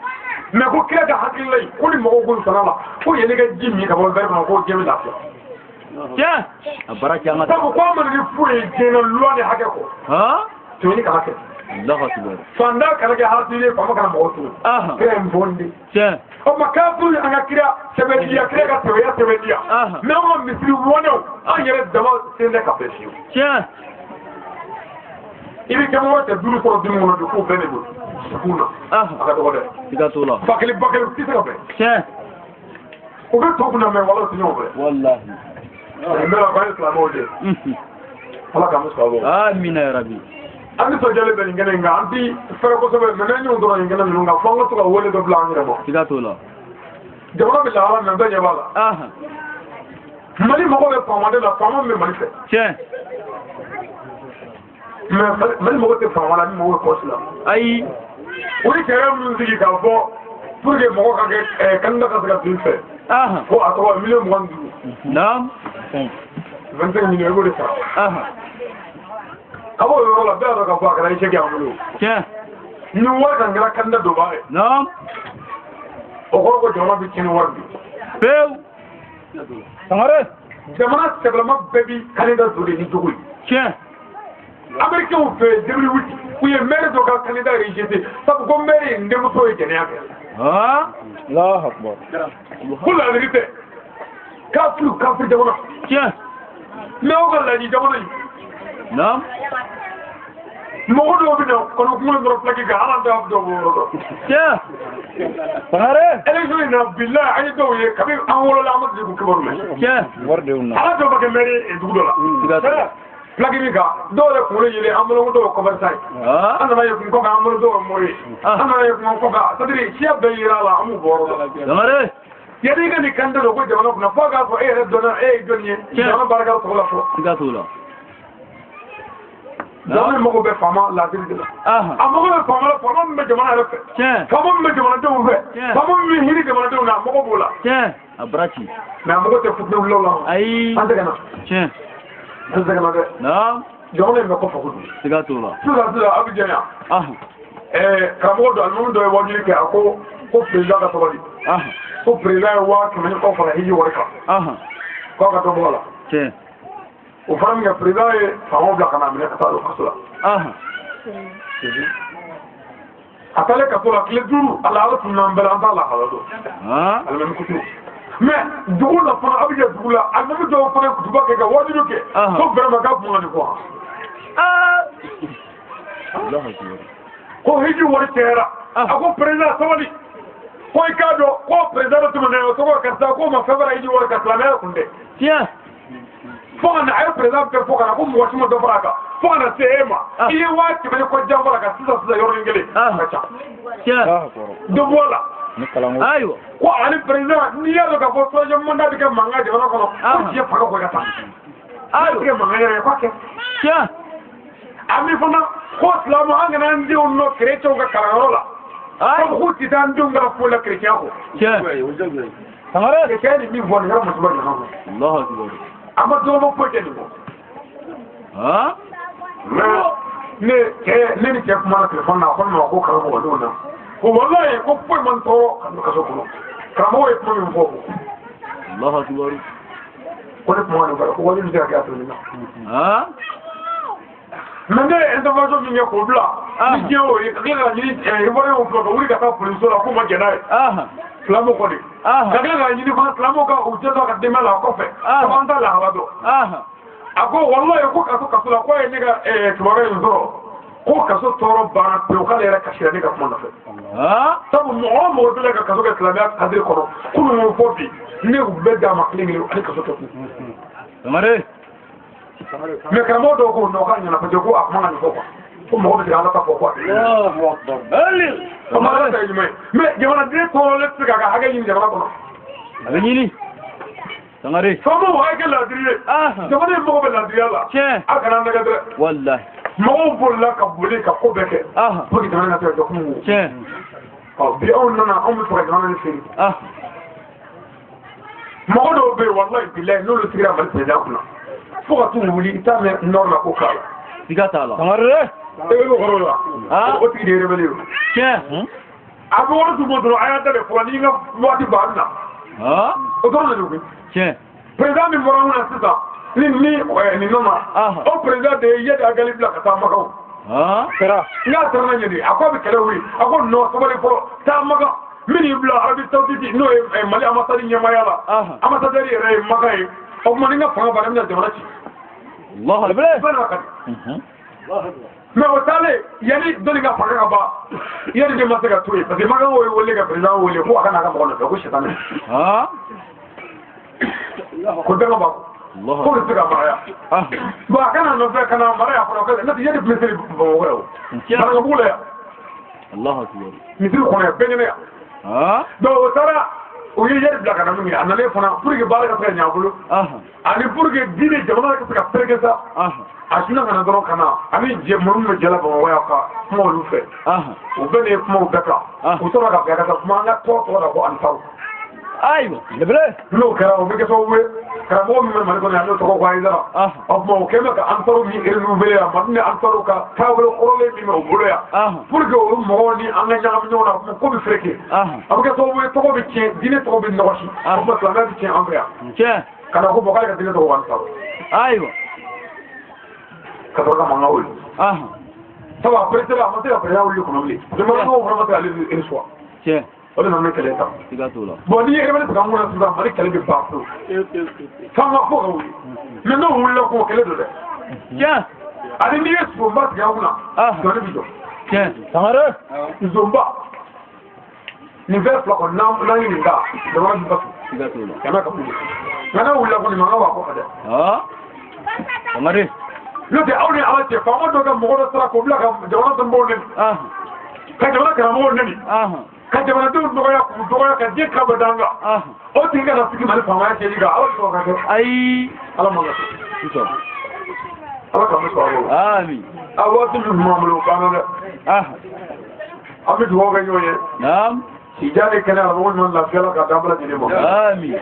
me ko kira ga hakla ko ni mo ko sona la ko yene ga jimmi ka bo verma ko jebi lafiya tiens baraka ngata ko ko man ni fuye jeno luane hagako to ni ka hakla Allah akbar fanda kala ga hasile ko makana mo to krem bondi tiens o makafu anga kira sebediya kira ga sebediya mais on misri wono an yere dama sende ka pesio tiens ibi kamo te duru ko dum wono ko benebo kuna aka to de tiga tola bakali tisa be tiens o be to kuna me wala tinyo be wallahi me la ba islam o de ala ka musko amina ya rabbi andi so jale be ngene nga anti fere ko so be mena nyu do ngene nyu nga fonga to ko wole do blanc rebo tiga tola jawra bi la ala me be yabala mali mo ko be pamade la pamam me mali fe tiens mais mali mo ko te pamala ni mo ko sila ay uri kere mu zigi ka bo pour que mo ko ka ke kanda ka ka tin fe ko ato million mo ndu naam 25 million ko de sa abo yo la bero ka fa ka ise ga mu tiens ni wa kan gara kanda do bare naam o ko joma bi kin warbi pew Tangare jamana seblama bebi kanida do ni jogoy tiens Amerique ou fait début wuti ou ye maire do ka candidat rejeté sabu ko maire ndemu to e kenya Allah akbar pour la vérité kafru jamana tiens mais o ga la ni jamana naam mo do bi no kono ko mo do plaki ga ala da do bo tiens Tangare élection na billah ay do ye kabi an wolo la amad ko kibaru me tiens warde unna ala do ba ke maire e dugudo la plagi mi ka dole ko le yele amolo do ko barsai ana ma yekun ko ga amolo do moyi ana yekun ko ga sadri siya be yira la amu boro Tangare yadi ga ni kanda do ko jamana ko na faga ko e dona e donye jamana baraka ko la ko tiga tola jamana mo ko be fama la diri de amma ko be fama me jamana refe tiens fama me jamana do fe fama me hiri jamana do na mo ko bola tiens abrachi na mo ko te futne lola ay ande kana tiens kana de naam jamana me ko fakudu tiga tola sura abidjana kamo do almu do woni ke ako ko président ka tobali ko président wa ke men ko fara hiji warka ko ka to bola tiens o fara mi président e famo bla kana mi ka talo kasula atale ka to la clé duru ala ala tun nan bela anta la halado ala men kutu mais dugu la fana abija dugu la almu do fana kutuba ke ga wodi do ke ko vraiment ka fuma ni ko Allah akbar ko hiji wari tera ako président tobali ko ikado ko président to ne to ko ka ko ma fabara hiji wari ka slamé kunde tiens fo na ay président pe fo kana ko mo wati mo do baraka fo na sema ile wati be ko jambara ka sisa yoro ngele ka tiens do bola ayo ko ali président ni ya ka fo so jom manda ke manga de ko ko je fa ko ka ta ayo ke manga ya ko ke tiens ami fana ko islamu angana ndi onno chrétien ga kararola ko huti dan dunga ko la chrétien ko tiens Tangare ke ni mi bon ngara mo so ba Allah akbar ama do mo pote ni mo ne ni ke kuma na telefon na ko no ko ka ko do na ko wallahi ko po man to kan ka so ko kamo e ko mi fo Allah akbar ko ne mo na ko wali ni ga ga to ni mende intervention mi ko bla ni je o e ka ni e mo o ko wuri ka ta police la ko ma jena Slamo ko ni daga ga ni ko slamo ka o je ka de mala ko fe ko anda la hawado ako wallahi ko ka so la ko e ni ga tubara yo ko ka so toro bana pe o ka le ra ka shira ni ka mo na fe sabu mo de ka so ka slamo ka de ko ko mo fofi ni u be da ma klingi ni ka so to Tangare me kamo do ko no ka ni na pe ko akma ni ko ko mo be ala ta ko ko Allahu akbar ali Kamara ta yi mai me jamana de ko le tsika ga haga yin jamana ko abini Tangare so mo wa ga la dire jamana mo be la dire la tiens aka nan daga dire wallahi mɔgɔw bolila ka boli ka ko bɛɛ kɛ pour que jamana ka se ka jɔ kun tiɲɛ bi anw nana anw bɛ fɛ ka jamana in feere mɔgɔ dɔw bɛ yen walahi bilahi n'olu sigira Mali président kunna fo ka t'u wuli i t'a mɛn nord la ko k'a la siga t'a la Sangare e bɛ kɔrɔ la o tigi de ye rebelle ye tiɲɛ a bɛ wari d'u ma dɔrɔn a y'a da de fɔlɔ n'i ka waati banni na o dɔrɔn de don koyi tiɲɛ président min bɔra anw na sisan ni nɔma o président de ye Yadi Agali bila ka taa Makaw n y'a sɛbɛnna ɲɛ de a ko a bɛ kɛlɛ wuli a ko non sabali fɔlɔ taa Maka min y'i bila Arabi Saoudite n'o ye Mali ambassade ɲɛmaaya la ambassadeur yɛrɛ ye Maka ye o tuma ni n ka fanga banna n bɛna jamana ci mais o taalen yanni dɔnni ka fanga ka ban Yadi de ma se ka to yen parce que Maka y'o wele ka président wele ko a ka n'a ka mɔgɔ nɔfɛ ko sitani ko danga ba ko bɛ se ka maraya bon a kana nɔfɛ ka na maraya fɔlɔ n'o tɛ Yadi tun bɛ seli Bamakɔ yan Marakabugu la yan misiri kɔnɔ yan bɛɛ ɲɛna yan donc o taara o ye Yadi bila ka na min kɛ a nalen fana pour que baara ka se ka ɲɛ a bolo ani pour que diinɛ jamana ka se ka pereke sa a sinna ka na dɔrɔn ka na ani minnu bɛ jɛla Bamakɔ yan ka kuma olu fɛ u bɛɛ de ye kumaw bɛɛ kan u tora ka bila ka taa kuma an ka tɔgɔ tɔgɔ la ko Ansaru ayiwa n'o kɛra o bɛ kɛ sababu ye karamɔgɔ min bɛ Mali kɔnɔ yan n'o tɔgɔ ko Ayidara o tuma o kɛlen bɛ ka Ansaru min renouveler yan Mali ni Ansaru ka taabolo kɔrɔlen min bɛ u bolo yan pour que olu mɔgɔw ni an ka ɲagami ɲɔgɔn na ko bɛ fereke a bɛ kɛ sababu ye tɔgɔ bɛ tiɲɛ diinɛ tɔgɔ bɛ nɔgɔsi o tuma silamɛya bɛ tiɲɛ an fɛ yan ka na ko bɔn k'ale ka diinɛ tɔgɔ ko Ansaru ayiwa ka sɔrɔ ka mankan wuli sabu a président a ma se ka président wuli kɔnɔ bilen jamanadenw fana ma se k'ale reçoit o de nana kɛlɛ ta bon n'i ye rebelle tigɛ an kunna sisan Mali kɛlɛ bɛ ban pewu f'an ka fɔ ka wuli mais n'o wulila k'o kɛlɛ don dɛ ani n'i ye zonba tigɛ an kunna jɔnni bɛ jɔ Sangare zonba nin fɛn fila kɔni n'an ye nin ta jamana bɛ batu jamana ka kuli nka n'a wulila kɔni mankan b'a kɔfɛ dɛ Sangare n'o tɛ aw ni Ala cɛ faama dɔ ka mɔgɔ dɔ sera k'o bila ka jamana dɔnbagaw neni ka jamana karamɔgɔw neni ka jamanadenw dɔgɔya k'u dɔgɔya ka diɲɛ kan bɛɛ d'an kan o tigi kana sigi Mali faamaya cɛli kan Ala sɔrɔ ka kɛ ayi Ala man ka kɛ Ala k'an bɛ sɔrɔ a bolo amin a waati min tun b'an bolo o banna dɛ an bɛ dugawu kɛ ɲɔgɔn ye si diya ni kɛnɛ la mɔgɔ ɲuman lafiya la ka d'an bɛɛ lajɛlen ma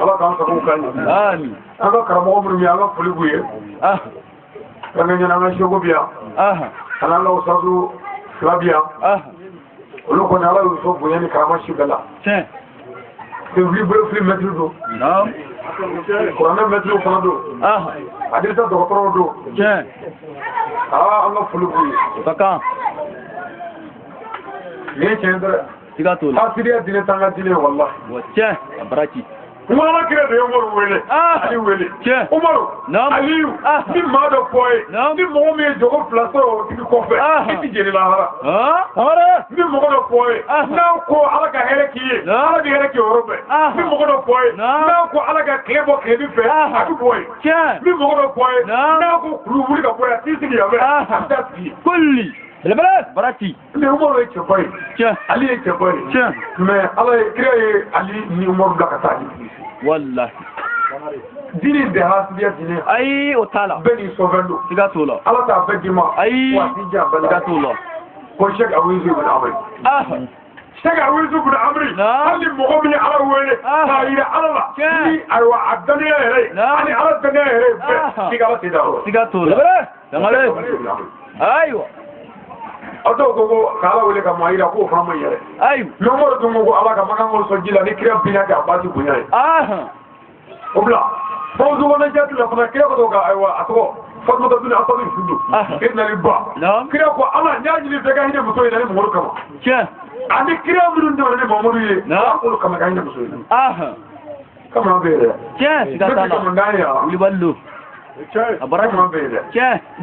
Ala k'an sago k'an ye an ka karamɔgɔ minnu ye an ka foli b'u ye ka ɲɛna an ka seko bi yan ka n'an ka wasasu fila bi yan olu kɔni Ala y'u sɔn bonya ni karama si bɛɛ la février bolofili mɛtiri don kuranɛ mɛtiriw fana don Adirisa dɔgɔtɔrɔw don an ka foli b'u ye nin ye tiɲɛ dɛ asiriya diinɛ t'an ka diinɛ ye walahi Umar kira da Umaru wele Ali wele Umaru Aliyu ni maa dɔ fɔ ye ni mɔgɔ min ye jogo fila sɔrɔ o tigi kɔfɛ i tɛ jeni lahara ni mɔgɔ dɔ fɔ ye n'a ko Ala ka hɛrɛ k'i ye Ala bɛ hɛrɛ k'i yɔrɔ bɛɛ ni mɔgɔ dɔ fɔ ye n'a ko Ala ka tile bɔ tile min fɛ a bɛ bɔ ye ni mɔgɔ dɔ fɔ ye n'a ko kulu wuli ka bɔ yan t'i sigi yan fɛ a bɛ taa sigi kulli barati mais Umaru ye cɛba ye Ali ye cɛba ye mais Ala ye kira ye Ali ni Umaru bila ka taa di wallahi diinɛ de hasidiya diinɛ ayi o t'a la bɛɛ n'i sɔfɛn don siga t'o la Ala t'a bɛɛ d'i ma ayi wa a t'i diya bɛɛ la siga t'o la ko Cheikh Awizu ibn Amri Cheikh Awizu ibn Amri hali mɔgɔ min ye Ala wele k'a yira Ala la ni ayiwa a dɔnniya yɛrɛ ye ani Ala dɔnniya yɛrɛ ye bɛɛ k'i ka Ala t'i da o siga t'o la Sangare ayiwa aw dɔw ko ka Ala wele ka maa yira k'o fana ma yɛrɛ ayiwa mais Umaru dun ko Ala ka makan ko sɔn ji la ni kira binna kɛ a ba ti bonya ye o bila fawzu wala jati la fana kira ko to ka ayiwa a tɔgɔ Fatumata bin Asad fudu e nali ba kira ko Ala ɲa ɲini fɛ ka hinɛ muso in na ni Mamadu kama ani kira minnu dɛmɛ ni Mamadu ye Ala k'olu kama ka hinɛ muso in na kamana bɛ yɛrɛ siga t'a la Kulibali don a bara kamana bɛ yɛrɛ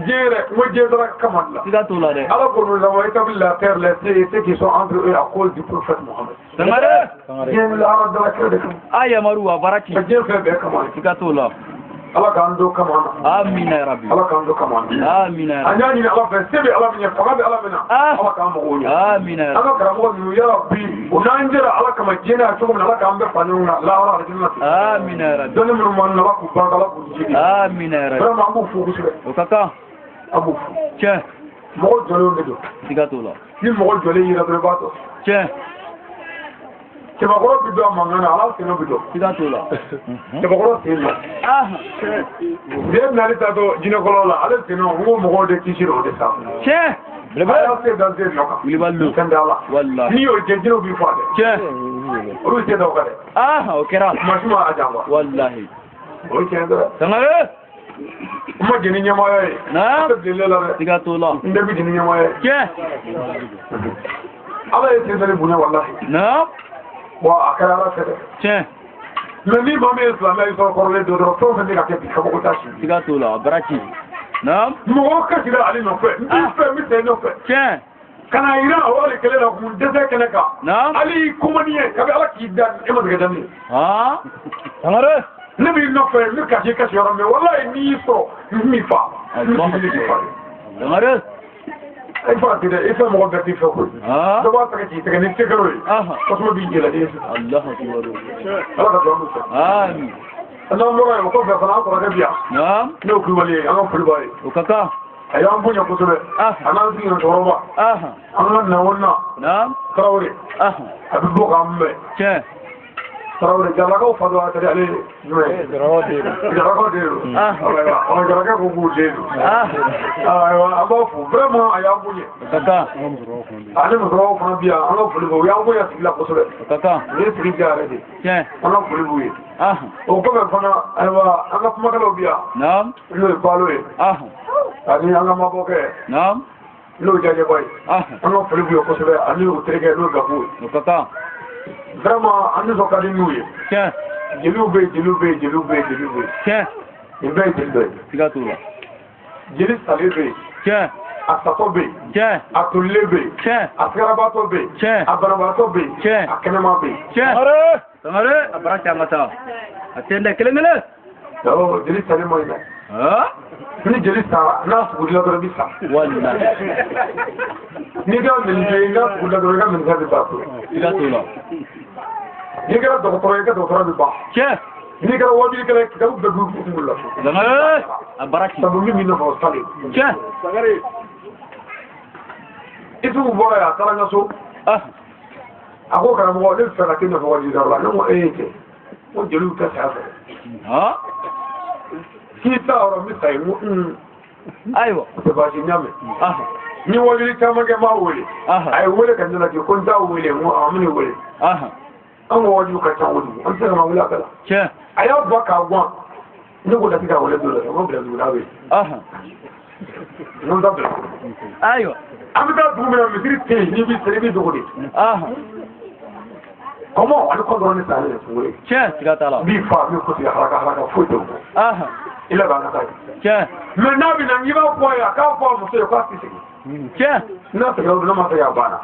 diɲɛ yɛrɛ n ko diɲɛ dɔrɔn kamana la siga t'o la dɛ Ala ko nous avons établi la terre les ceux qui sont entre eux à cause du prophète Mohammed Sangare diɲɛ ni lahara dala kira de kama a yamaru a bara ci diɲɛ fɛn bɛɛ kama siga t'o la Ala k'an do kama na amina ya rabbi Ala k'an do kama na amina an y'a ɲini Ala fɛ se bɛ Ala min ye fanga bɛ Ala min na Ala k'an mɔgɔw ɲɛ amina an ka karamɔgɔ ninnu ya rabbi o n'an jɛra Ala kama diɲɛ na cogo min na Ala k'an bɛɛ fara ɲɔgɔn kan lahara alijinɛ na amina ya rabbi dɔnni minnu b'an na Ala k'u barika Ala k'u jigi amina ya rabbi vraiment an b'u fo kosɛbɛ o ka kan an b'u fo mɔgɔ jɔlenw de don siga t'o la ni mɔgɔ jɔlen yira dɔrɔn i b'a dɔn tiɲɛ cɛbakɔrɔ bi dɔn a mankan na ala sen bi dɔn siga t'o la cɛbakɔrɔ sen la den nali ta to jinɛkɔrɔ la ale sen n ko mɔgɔw de kisi o de sa tiɲɛ ala se dan sen nɔ kan wulibali don fɛn tɛ ala wallahi n'i y'o jɛ jinɛw b'i faa dɛ tiɲɛ olu tɛ dɔw kan dɛ o kɛra masi ma a jan quoi wallahi o ye tiɲɛ dɛ Sangare n ma jɛni ɲɛmaaya ye naam n tɛ deli la dɛ siga t'o la n bɛɛ bi jɛni ɲɛmaaya ye tiɲɛ ala ye sen dali bonya wallahi naam wa a kɛra ala fɛ dɛ tiɲɛ mais ni maa min ye silamɛ ye sɔrɔ kɔrɔlen don dɔrɔn fɛn o fɛn bɛ ka kɛ bi kabako t'a si siga t'o la a bara ci naam mɔgɔ kasira ale nɔfɛ n b'i fɛ n bɛ taa i nɔfɛ tiɲɛ ka na yira a wale kɛlɛ la kun dɛsɛ kɛnɛ kan naam hali y'i komani ye kabi ala k'i da e ma tigɛ dami Sangare ne b'i nɔfɛ n bɛ kasi kasi yɔrɔ mɛ walayi n'i y'i sɔrɔ n b'i fa n bɛ sigi k'i fa Sangare e fa ti dɛ e fɛ mɔgɔ bɛɛ t'i fɛ koyi dɔ b'a fɛ k'i tɛgɛ ni tɛgɛrɛ ye tasuma b'i jɛla den Allahu akbar ala ka dugawu fɛ amin n'an bɔra yen o kɔfɛ fana an kɔrɔkɛ bi yan naam n'o kulubali ye an ka foli b'a ye o ka kan a y'an bonya kosɛbɛ a n'an sigi cɛkɔrɔba an ka nawɔnna naam tarawele a bɛ bɔ k'an mɛn tiɲɛ tarawele jaralakaw fa dɔ a tɛgɛ ale jumɛn ye jaralakaw den don jarakɛ ko k'u den don ayiwa an b'a fo vraiment a y'an bonya o ka kan ale musokɔrɔbaw fana bi yan an ka foli b'u ye u y'an bonya sigi la kosɛbɛ o ka kan u ye sigi diya yɛrɛ de tiɲɛ an ka foli b'u ye o kɔfɛ fana ayiwa an ka kumakɛlaw bi yan naam n'o ye balo ye ani an ka mabɔkɛ naam n'o ye jajɛba ye an ka foli b'u ye kosɛbɛ ani o terikɛ n'o ye gafu ye o ka kan vraiment an nisɔn ka di n'u ye tiɲɛ jeliw bɛ yen jeliw bɛ yen jeliw bɛ yen jeliw bɛ yen tiɲɛ nin bɛɛ ye jeli dɔ ye siga t'o la jeli salen bɛ yen tiɲɛ a satɔ bɛ yen tiɲɛ a tolilen bɛ yen tiɲɛ a sigarabaatɔ bɛ yen tiɲɛ a banabaatɔ bɛ yen tiɲɛ a kɛnɛma bɛ yen tiɲɛ Sangare a bara ci an ka taa a tɛ dɛ kelen kelen awɔ jeli salen man ɲi dɛ ni jeli sara n'a sugudila dɔrɔn i bɛ sa wallahi n'i kɛra menuisier ye n'a sugudila dɔrɔn i ka menuisier bɛ ban siga t'o la n'i kɛra dɔgɔtɔrɔ ye i ka dɔgɔtɔrɔ bɛ ban tiɲɛ n'i kɛra wajilikɛla ye kitabu bɛɛ b'u kunkolo la Sangare a bara ci sabu min b'i nɔfɛ o salen tiɲɛ Isufu bɔra yan a taara n ka so a ko karamɔgɔ ne fɛ ka kɛ nɔfɛ wajilikɛla la ne ko e ye cɛ n ko jeliw tɛ saya fɛ k'i ta yɔrɔ n bɛ sa ye n ko ayiwa o tɛ baasi n y'a mɛn ni wajili caman kɛ n b'a wele a ye wele ka ne lajɛ ko n t'a wele n ko an bɛ ne wele an ka wajibi ka ca kojugu an tɛ se ka na wele a bɛɛ la tiɲɛ a y'a ba k'a gan ne ko dati ka wele dɔ la n ko bila dugula bɛ yen n ko n ta bila ayiwa an bɛ taa dugu min na misiri tɛ yen n'i b'i seli i b'i dogo de kɔmɔ ani kɔ dɔrɔn ne sa ale sun wele tiɲɛ siga t'a la n b'i fa n bɛ kotigi haraka foyi tɛ o bɔ i la b'an ka taa yen tiɲɛ mɛ n'a bɛ na n'i b'a fɔ a ye a k'a fɔ a muso ye k'a tɛ segin tiɲɛ n'a seginna o don n'a ma segin a banna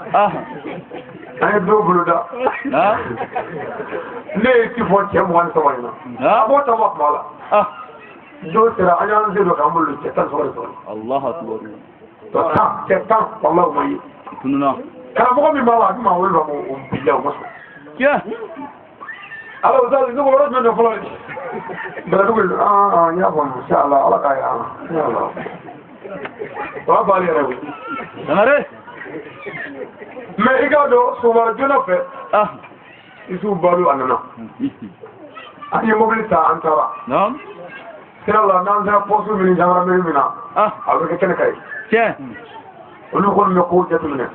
an ye dɔw bolo da ne ye ci fɔ cɛ 23 ɲɛna a b'o caman kuma la don sera an y'an se dɔ k'an bolo cɛ 13 de sɔrɔ Allahu akbar cɛ 10 walahi o ma ye tununa karamɔgɔ min b'a la a bɛ maa wele ma o bila o ma sɔn tiɲɛ ala o sali ne ko yɔrɔ jumɛn de fɔlɔ ye bɛlɛdugu n y'a fɔ inshallah ala k'a ye inshallah o y'a baali yɛrɛ koyi Sangare mais i k'a dɔn sɔgɔmada joona fɛ Isufu Balo a nana an ye mobili ta an taara sira la n'an sera poste min ni gendarmerie min na a bɛ kɛ kɛnɛ kan ye tiɲɛ olu kɔni bɛ kow jateminɛ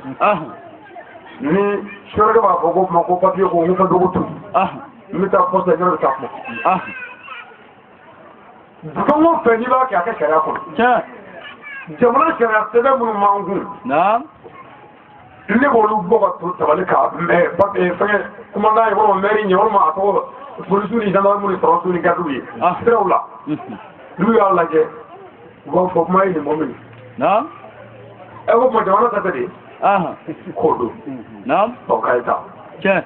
ni sɔrɔkɛ b'a fɔ ko kuma ko papier ko n ka dogo tu n bɛ taa poste la ɲɛna bɛ taa fɔ fɛn o fɛn n'i b'a kɛ a kɛ sariya kɔnɔ jamana sariya sɛbɛn minnu b'an kun ne b'olu bɔ ka to tabali kan fɛngɛ commandant ye walima maire ɲɛ walima a tɔgɔ polisiw ni gendarmew ni sɔrɔsiw ni gardiw ye siraw la n'u y'a lajɛ u b'a fɔ kuma ye nin mɔgɔ min ɛ ko tuma jamana ta tɛ de k'o don k'a ye taa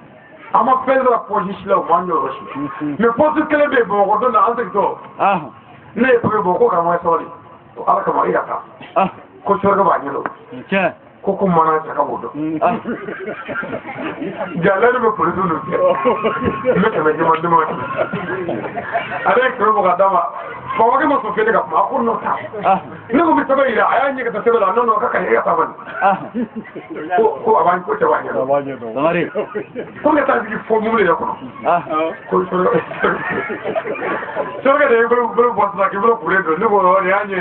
an ma fɛn sɔrɔ pɔsi si la u m'an ɲɔyɔrɔ si mais pɔsi kelen bɛ yen Bamakɔ don na an segintɔ ne ye papier bɔ ko karamɔgɔ sabali ala kama i ka taa ko sɔrɔkɛ b'a ɲɛdɔn koko mana ta ka bodo jalal be polisu no ke me ke me dama are ko ko dama ko wa ke mo so fele ka ma ko no ta ne ko mi ta bai aya ni ka ta sebe la no ka ka ya ta ban ko aban ko ta wa ni Tangare ko ne ta ji fo mu le ko ko so ga de ko boss la ke bro pure do ne ko ya ni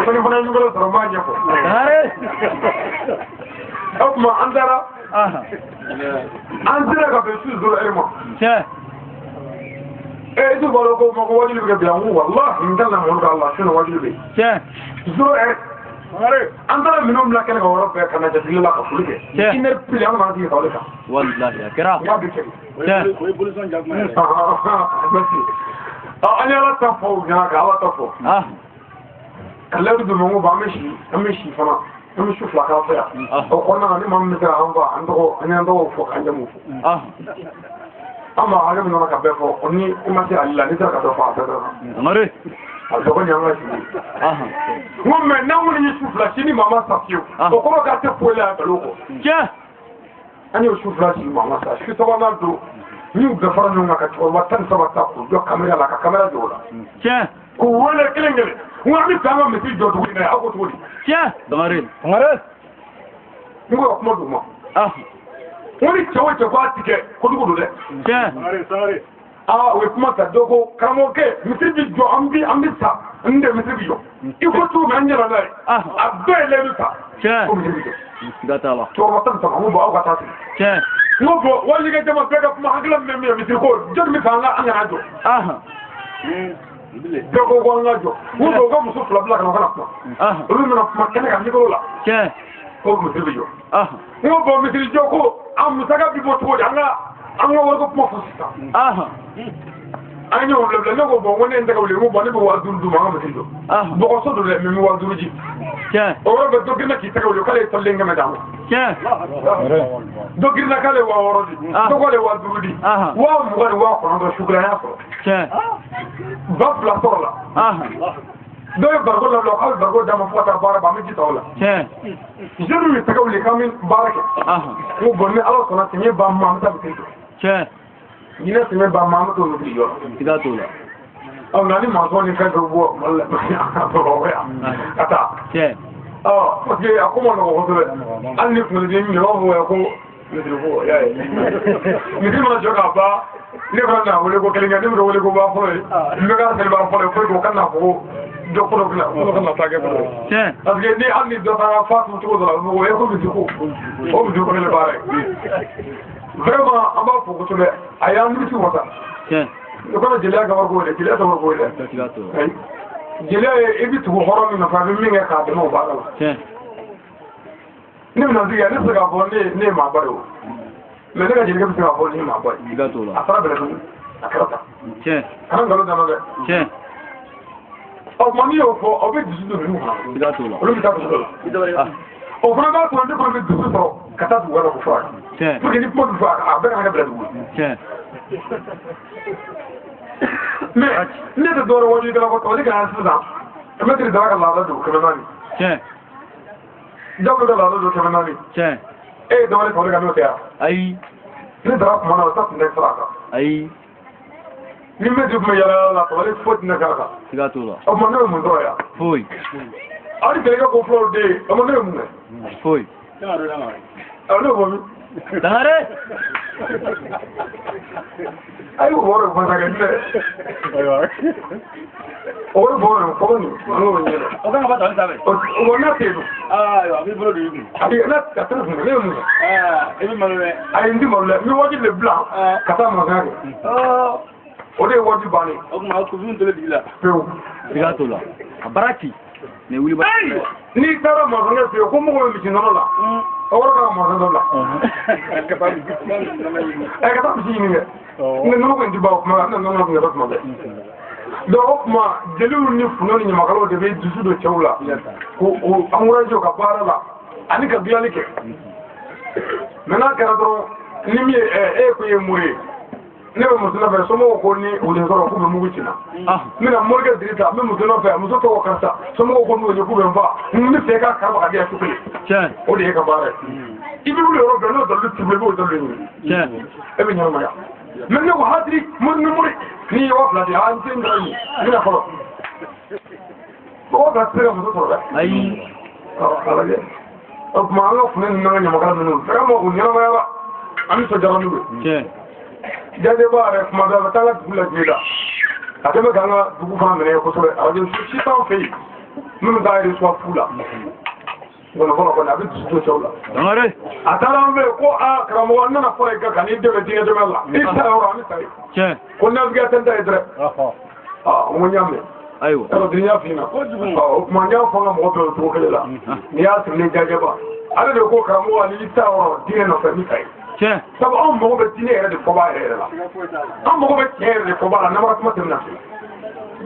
ko ni fana ni ko so ma ni ko أما عندنا عندنا كبيسوس دول إلما شا إيه ده بالو ما هو واجب بيعمل والله عندنا ما هو الله شنو واجب بيه شا زور عندنا منهم لكن غورة كنا جديد لا كفولك إن البليان ما تيجي طالك والله يا كرا ما بيجي شا أنا لا تفو يا لا تفو كلا بدو مو بامشي فما أنا شوف لك أطيع أو أنا ما مثل عنده فوق عنده مو فوق أما هذا من أنا كبر فوق أني ما تي الله نترك أدفع هذا Tangare أدفع يا ماشي هم نقول يشوف لا شيء ماما سافيو أو كم كاتب فولا بلوكو شا أنا يشوف لا شيء ماما سافيو شو تبغى نقول نيو دفعنا نونا كتير واتن سبعة تقول جو كاميرا لا كاميرا جولا شا كولا كلينجلي هو عم يفهم مثل جو تقولي أقول تقولي شا Tangare نقول أكمل دوما wani cewa ce ba tike kudu de شا we kuma ta dogo kamo ke misiri jo ambi sa inde misiri jo iko tu manjara lai abbe le ta شا ko misiri jo gata Allah to watan ta mu ba ka ta شا no bo wali ga jama pega kuma haglam me misiri ko jor mi kanga anya rajo dogo ko ngajo wo dogo musu fla bla kana kana ru mi na kuma kana ka ni ko la شا ko misiri jo no bo misiri jo ko am saga bi bo to anga warko pofusita anyo le le ko bo woni ndaka le mo bani bo waduru du ma masido bo ko so do le mi waduru ji o ro be gina ki taka le kale to lenga me dawo do gina kale wa woro di do ko le waduru di wa mo ko wa ko do shukra ya ko ba pla tola do yo bargo la lokal bargo dama fota bara ba mi ji tola jeru mi taka le kamin barake mo bonni ala sona tinye ba ma mata bi Ina se me ba mama to no biyo. Tiga tola. Au nani ma so ni ka go bo malla to ya. Ata. Porque akuma no go to. An ni ko ni mi ho ko ni ko ya. Ni ma joga ba. Ni ko na wole ko kelinga ni wole ko ba ko. Ni ga se ba ko ko kan na ko do ko ko na ta ke ko. Parce que ni an ni do ta fa to ko do la ko ya ko mi ko. O mi ko le bare. Vraiment amba fuku tule ayam ni wata ko jela ga wargo de jela wargo de jela e bitu horom na fa mi nga ka de no ba la ni na ziya ni saga bo ne ma ba do me daga jela bitu ga bo ni ma ba afara bele akarata kan ngalo da maga o mani o fo o be disu do mi ha o mi ta ko o fana ba to ne ko be disu to kata du wala ko fa porque ni pode falar a bem na Brasil mais ne te dora wajhi da ko to ka asda me te dara Allah do kana nani jago da Allah do kana nani e dole ko ga no te ai ne dara ko mana ta ne sara ai ni me du me yala la to le fot na ka tiga tola o mo no mo do ya foi ari te ga ko flor de o mo no mo foi ano bo Tangare ai o boro ko saga ne o boro ko ni no ni o kan ba ta sabe o na te do yo abi bolo du abi na ta ta no le mu ebi malule ai ndi mo le mi woji le blanc kata mo ga o de woji bani o ma ko vun tele digila peu tiga tola abaraki ne wuli ba ni tara mo ga pe ko mo ko mi sinono la ora ka mo ga la ka pa mi ni ne no ko ndi ba ma na no ko ngi ma do ma jelu ni funo ni ma kalo de be dusu do chawla ko amura jo ka bara la ani ka biya like mena kara do ni mi ko ye muri ne bɛ muso nɔfɛ somɔgɔw ko ni o de sɔrɔ k'u bɛ mugu ci na n bɛna morikɛ diri ta n bɛ muso nɔfɛ muso tɔgɔ karisa somɔgɔw ko n'o ye k'u bɛ n fa n bɛ fɛ k'a karaba ka di yan su kelen o de ye ka baara ye i bɛ wuli yɔrɔ bɛɛ n'o dalilu t'i bolo i b'o dalilu ɲini e bɛ ɲɛnamaya mɛ ne ko hakili muri n'i ye wa fila di an tɛ n dɔrɔn ye n bɛna fɔlɔ mɔgɔ ka se ka muso sɔrɔ dɛ ayi ala kɛ o tuma an ka funɛ ninnu n'an ka ɲamakala ninnu vraiment u ɲɛnamayara an bɛ sɔn jara n'u ye jajɛba yɛrɛ kuma bɛɛ a bɛ taa an ka dugu lajɛ la a kɛlen bɛ k'an ka dugu fana minɛ kosɛbɛ arajo si t'anw fɛ yen min bɛ taa reçoit fu la ngɔnɔkɔnɔ kɔni a bɛ dusu to cɛw la a taara an fɛ yen ko aa karamɔgɔ an nana fɔra i kan ka n'i dɛmɛ diɲɛ dɛmɛ la i ta yɔrɔ an bɛ sa ye ko navigation tɛ ye dɛrɛ n ko n y'a mɛn yɔrɔ n y'a f'i ɲɛna o tuma n y'a fɔ n ka mɔgɔ bɛɛ o cogo kelen la n'i y'a sigilen jajɛba ale de ko karamɔgɔ ani i ta yɔrɔ diɲɛ nɔfɛ min ka ɲi sabu anw mago bɛ diinɛ yɛrɛ de fɔbaa yɛrɛ la an mago bɛ tiɲɛ yɛrɛ de fɔbaa la n'an ka kuma tɛmɛna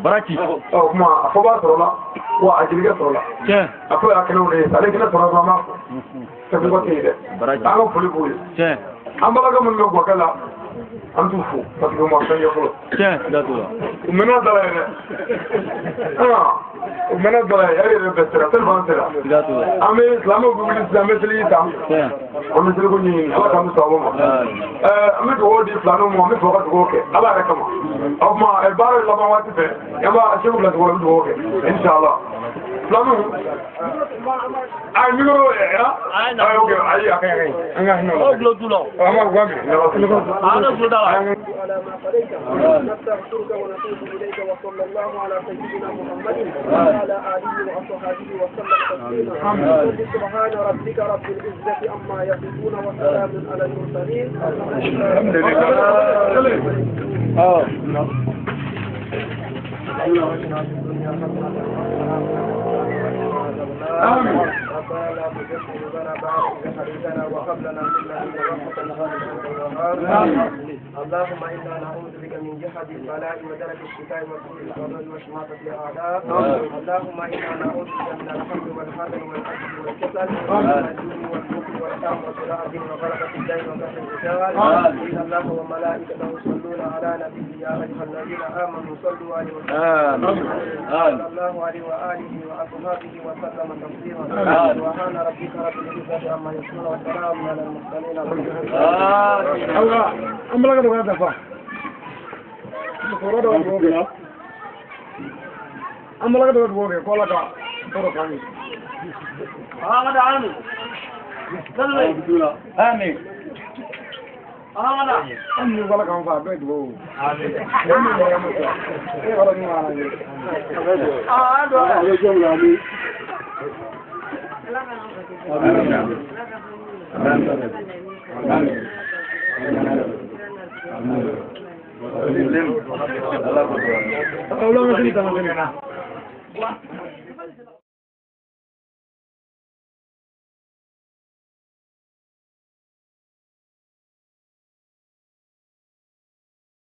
baraki o kuma a fɔbaa sɔrɔla wa a jelikɛ sɔrɔla a ko y'a kɛnɛw de ye ale kɛnɛ sɔrɔ dɔrɔn an b'a fɔ sɛbɛnbɔ tɛ yen dɛ an ka foli b'o ye an balaka minnu bɛ gɔkɛ la an t'u fo parce que u ma fɛn kɛ fɔlɔ u mɛnna dala ye dɛ u mɛnna dala ye e yɛrɛ bɛ sera tellement sera an bɛ silamɛw bɛ wuli sisan an bɛ seliji ta an bɛ seliko ɲɛɲini ala k'an bɛ sɔn o ma an bɛ dugawu di filaninw ma an bɛ fɔ ka dugawu kɛ ala yɛrɛ kama o tuma baara laban waati fɛ an b'a seko bila dugawu an bɛ dugawu kɛ inshallah filaninw a ye micro ayi ok ayi a ka ɲi an ka hinɛ o la an b'a fɔ نستغفرك ونتوب إليك وصلى الله على سيدنا محمد وعلى آله وصحبه وسلم تسليما سبحان ربك رب العزة عما يصفون وسلام على المرسلين الحمد لله ربنا لا تزغ قلوبنا بعد إذ هديتنا وهب لنا من لدنك رحمة اللهم إنا نعوذ بك من جهد البلاء ودرك الشتاء وسوء القضاء وشماتة الأعداء اللهم إنا نعوذ بك من الحمد والحزن والعجز والكسل والجوع والبخل والحرم وسراء الدين وغلبة الدين وقهر الرجال إن الله وملائكته يصلون على نبيه يا أيها الذين آمنوا صلوا عليه وسلموا صلى الله عليه وآله وأصحابه وسلم تسليما سبحان ربك رب العزة عما يصفون وسلام على المرسلين